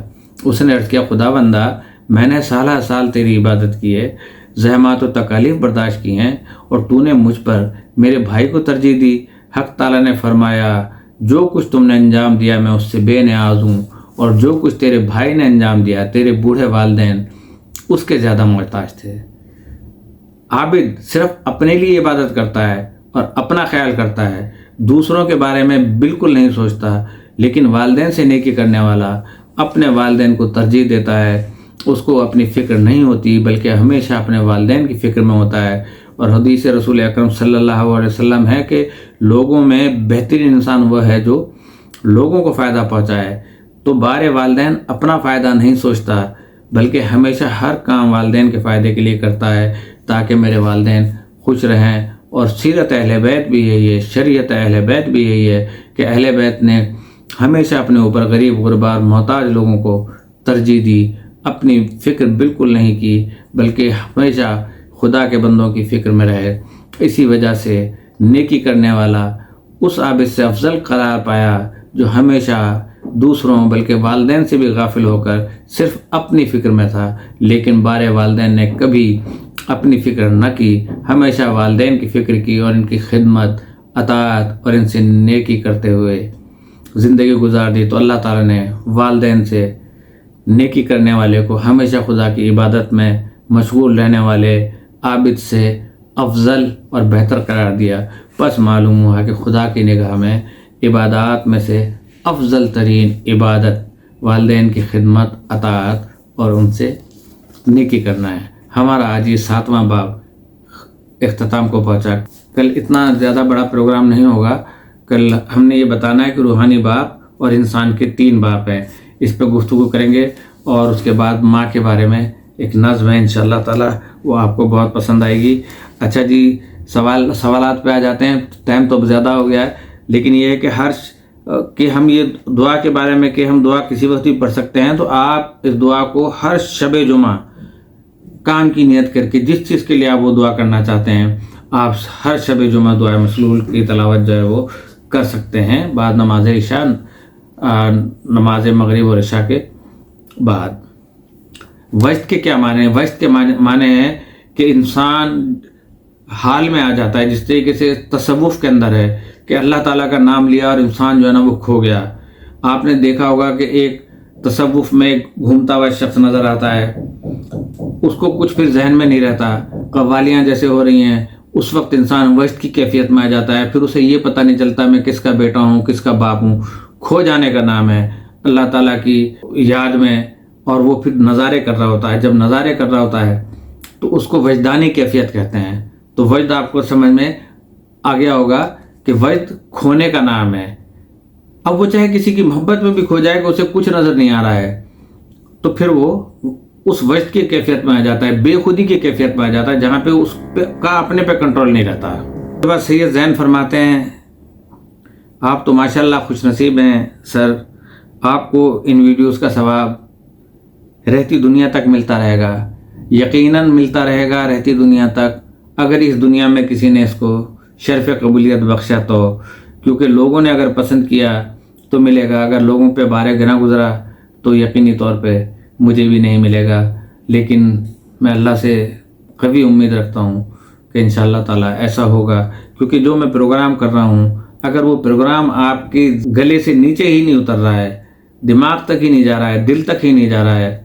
اس نے عرض کیا، خدا بندہ، میں نے سالہ سال تیری عبادت کی ہے، زحمات و تکالیف برداشت کی ہیں، اور تو نے مجھ پر میرے بھائی کو ترجیح دی۔ حق تعالیٰ نے فرمایا، جو کچھ تم نے انجام دیا میں اس سے بے نیاز ہوں، اور جو کچھ تیرے بھائی نے انجام دیا تیرے بوڑھے والدین اس کے زیادہ محتاج تھے۔ عابد صرف اپنے لیے عبادت کرتا ہے اور اپنا خیال کرتا ہے، دوسروں کے بارے میں بالکل نہیں سوچتا، لیکن والدین سے نیکی کرنے والا اپنے والدین کو ترجیح دیتا ہے، اس کو اپنی فکر نہیں ہوتی بلکہ ہمیشہ اپنے والدین کی فکر میں ہوتا ہے۔ اور حدیث رسول اکرم صلی اللہ علیہ وسلم ہے کہ لوگوں میں بہترین انسان وہ ہے جو لوگوں کو فائدہ پہنچائے۔ تو بارے والدین اپنا فائدہ نہیں سوچتا بلکہ ہمیشہ ہر کام والدین کے فائدے کے لیے کرتا ہے تاکہ میرے والدین خوش رہیں۔ اور سیرت اہل بیت بھی یہی ہے، شریعت اہل بیت بھی یہی ہے کہ اہل بیت نے ہمیشہ اپنے اوپر غریب غربا اور محتاج لوگوں کو ترجیح دی، اپنی فکر بالکل نہیں کی بلکہ ہمیشہ خدا کے بندوں کی فکر میں رہے۔ اسی وجہ سے نیکی کرنے والا اس عابد سے افضل قرار پایا جو ہمیشہ دوسروں بلکہ والدین سے بھی غافل ہو کر صرف اپنی فکر میں تھا، لیکن بارے والدین نے کبھی اپنی فکر نہ کی، ہمیشہ والدین کی فکر کی اور ان کی خدمت، اطاعت اور ان سے نیکی کرتے ہوئے زندگی گزار دی۔ تو اللہ تعالیٰ نے والدین سے نیکی کرنے والے کو ہمیشہ خدا کی عبادت میں مشغول رہنے والے عابد سے افضل اور بہتر قرار دیا۔ پس معلوم ہوا کہ خدا کی نگاہ میں عبادات میں سے افضل ترین عبادت والدین کی خدمت، اطاعت اور ان سے نیکی کرنا ہے۔ ہمارا آج یہ 7واں باب اختتام کو پہنچا۔ کل اتنا زیادہ بڑا پروگرام نہیں ہوگا، کل ہم نے یہ بتانا ہے کہ روحانی باپ اور انسان کے 3 باپ ہیں، اس پہ گفتگو کریں گے، اور اس کے بعد ماں کے بارے میں ایک نظم ہے انشاءاللہ تعالیٰ، وہ آپ کو بہت پسند آئے گی۔ اچھا جی، سوالات پہ آ جاتے ہیں، ٹائم تو زیادہ ہو گیا ہے، لیکن یہ ہے کہ ہم یہ دعا کے بارے میں کہ ہم دعا کسی وقت بھی پڑھ سکتے ہیں، تو آپ اس دعا کو ہر شب جمعہ کام کی نیت کر کے جس چیز کے لیے آپ وہ دعا کرنا چاہتے ہیں، آپ ہر شب جمعہ دعا مسلول کی تلاوت جو ہے وہ کر سکتے ہیں بعد نماز عشاء، نماز مغرب اور عشاء کے بعد۔ وجد کے کیا معنی ہیں؟ وجد کے معنی ہیں کہ انسان حال میں آ جاتا ہے، جس طریقے سے تصوف کے اندر ہے کہ اللہ تعالیٰ کا نام لیا اور انسان جو ہے نا وہ کھو گیا۔ آپ نے دیکھا ہوگا کہ ایک تصوف میں ایک گھومتا ہوا شخص نظر آتا ہے، اس کو کچھ پھر ذہن میں نہیں رہتا، قوالیاں جیسے ہو رہی ہیں، اس وقت انسان وجد کی کیفیت میں آ جاتا ہے، پھر اسے یہ پتہ نہیں چلتا میں کس کا بیٹا ہوں، کس کا باپ ہوں۔ کھو جانے کا نام ہے اللہ تعالیٰ کی یاد میں، اور وہ پھر نظارے کر رہا ہوتا ہے۔ جب نظارے کر رہا ہوتا ہے تو اس کو وجدانی کیفیت کہتے ہیں۔ تو وجد آپ کو سمجھ میں آ گیا ہوگا کہ وجد کھونے کا نام ہے۔ اب وہ چاہے کسی کی محبت میں بھی کھو جائے کہ اسے کچھ نظر نہیں آ رہا ہے، تو پھر وہ اس وجد کی کیفیت میں آ جاتا ہے، بے خودی کی کیفیت میں آ جاتا ہے، جہاں پہ اس کا اپنے پہ کنٹرول نہیں رہتا۔ بس سید زین فرماتے ہیں آپ تو ماشاءاللہ خوش نصیب ہیں سر، آپ کو ان ویڈیوز کا ثواب رہتی دنیا تک ملتا رہے گا، یقیناً ملتا رہے گا رہتی دنیا تک، اگر اس دنیا میں کسی نے اس کو شرف قبولیت بخشا تو، کیونکہ لوگوں نے اگر پسند کیا تو ملے گا، اگر لوگوں پہ بارے گنا گزرا تو یقینی طور پہ مجھے بھی نہیں ملے گا۔ لیکن میں اللہ سے قوی امید رکھتا ہوں کہ انشاءاللہ تعالیٰ ایسا ہوگا، کیونکہ جو میں پروگرام کر رہا ہوں اگر وہ پروگرام آپ کے گلے سے نیچے ہی نہیں اتر رہا ہے، دماغ تک ہی نہیں جا رہا ہے، دل تک ہی نہیں جا رہا ہے،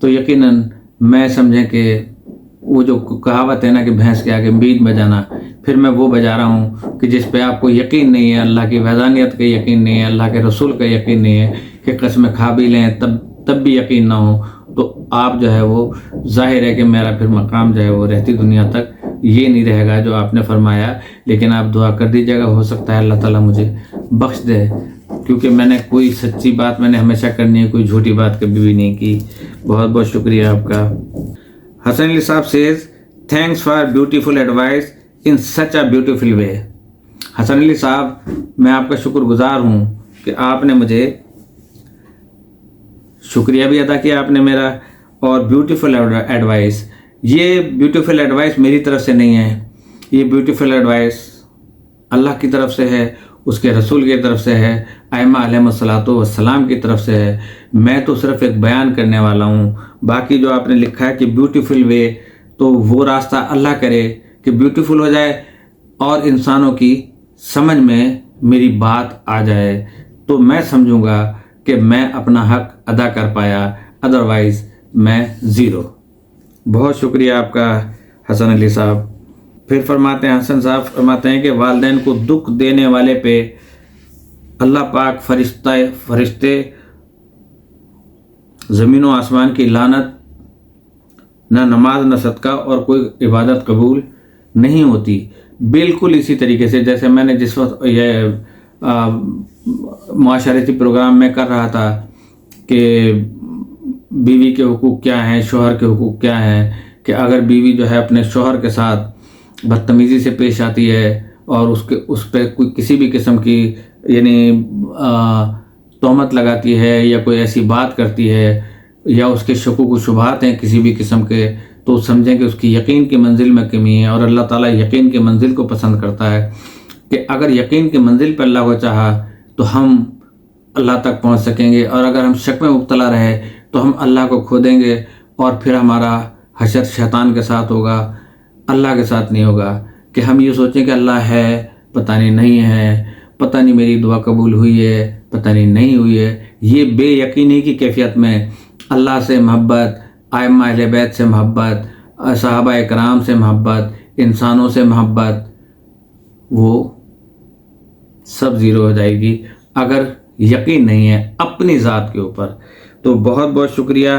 تو یقیناً میں سمجھیں کہ وہ جو کہاوت ہے نا کہ بھینس کے آگے بیج بجانا، پھر میں وہ بجا رہا ہوں کہ جس پہ آپ کو یقین نہیں ہے، اللہ کی وحدانیت کا یقین نہیں ہے، اللہ کے رسول کا یقین نہیں ہے، کہ قسم کھا بھی لیں تب بھی یقین نہ ہو، تو آپ جو ہے وہ ظاہر ہے کہ میرا پھر مقام جو ہے وہ رہتی دنیا تک یہ نہیں رہے گا جو آپ نے فرمایا۔ لیکن آپ دعا کر دیجیے گا، ہو سکتا ہے اللہ تعالیٰ مجھے بخش دے، کیونکہ میں نے کوئی سچی بات میں نے ہمیشہ کرنی ہے، کوئی جھوٹی بات کبھی بھی نہیں کی۔ بہت بہت شکریہ آپ کا۔ حسن علی صاحب says thanks for beautiful advice in such a beautiful way. Hasan Ali صاحب میں آپ کا شکر گزار ہوں کہ آپ نے مجھے شکریہ بھی ادا کیا آپ نے میرا، اور بیوٹیفل ایڈوائس، یہ بیوٹیفل ایڈوائس میری طرف سے نہیں ہے، یہ بیوٹیفل ایڈوائس اللہ کی طرف سے ہے، اس کے رسول کی طرف سے ہے، ائمہ علیہم الصلوۃ والسلام کی طرف سے ہے۔ میں تو صرف ایک بیان کرنے والا ہوں، باقی جو آپ نے لکھا ہے کہ بیوٹیفل وے، تو وہ راستہ اللہ کرے کہ بیوٹیفل ہو جائے اور انسانوں کی سمجھ میں میری بات آ جائے، تو میں سمجھوں گا کہ میں اپنا حق ادا کر پایا، ادروائز میں زیرو۔ بہت شکریہ آپ کا حسن علی صاحب۔ پھر فرماتے ہیں حسن صاحب فرماتے ہیں کہ والدین کو دکھ دینے والے پہ اللہ پاک فرشتے زمین و آسمان کی لعنت، نہ نماز نہ صدقہ اور کوئی عبادت قبول نہیں ہوتی۔ بالکل اسی طریقے سے جیسے میں نے جس وقت یہ معاشرتی پروگرام میں کر رہا تھا کہ بیوی کے حقوق کیا ہیں، شوہر کے حقوق کیا ہیں، کہ اگر بیوی جو ہے اپنے شوہر کے ساتھ بدتمیزی سے پیش آتی ہے اور اس پہ کوئی کسی بھی قسم کی یعنی تہمت لگاتی ہے یا کوئی ایسی بات کرتی ہے یا اس کے شکوک و شبہات ہیں کسی بھی قسم کے، تو سمجھیں کہ اس کی یقین کی منزل میں کمی ہے، اور اللہ تعالیٰ یقین کی منزل کو پسند کرتا ہے، کہ اگر یقین کی منزل پہ اللہ کو چاہا تو ہم اللہ تک پہنچ سکیں گے، اور اگر ہم شک میں مبتلا رہے تو ہم اللہ کو کھو دیں گے، اور پھر ہمارا حشر شیطان کے ساتھ ہوگا، اللہ کے ساتھ نہیں ہوگا۔ کہ ہم یہ سوچیں کہ اللہ ہے، پتہ نہیں ہے، پتہ نہیں میری دعا قبول ہوئی ہے، پتہ نہیں ہوئی ہے، یہ بے یقینی کی کیفیت میں اللہ سے محبت، ائمہ اہل بیت سے محبت، صحابہ اکرام سے محبت، انسانوں سے محبت، وہ سب زیرو ہو جائے گی اگر یقین نہیں ہے اپنی ذات کے اوپر۔ تو بہت بہت شکریہ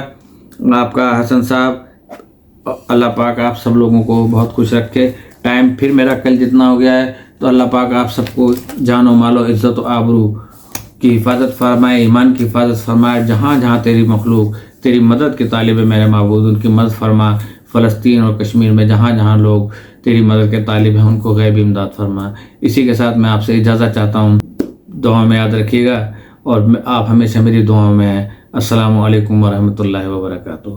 آپ کا حسن صاحب، اللہ پاک آپ سب لوگوں کو بہت خوش رکھے۔ ٹائم پھر میرا کل جتنا ہو گیا ہے، تو اللہ پاک آپ سب کو جان و مال و عزت و آبرو کی حفاظت فرمائے، ایمان کی حفاظت فرمائے، جہاں جہاں تیری مخلوق تیری مدد کے طالب ہے میرے معبود، ان کی مدد فرما، فلسطین اور کشمیر میں جہاں جہاں لوگ تیری مدد کے طالب ہیں ان کو غیبی امداد فرما۔ اسی کے ساتھ میں آپ سے اجازت چاہتا ہوں۔ دعا میں یاد رکھیے گا، اور آپ ہمیشہ میری دعاؤں میں ہیں۔ السلام علیکم ورحمۃ اللہ وبرکاتہ۔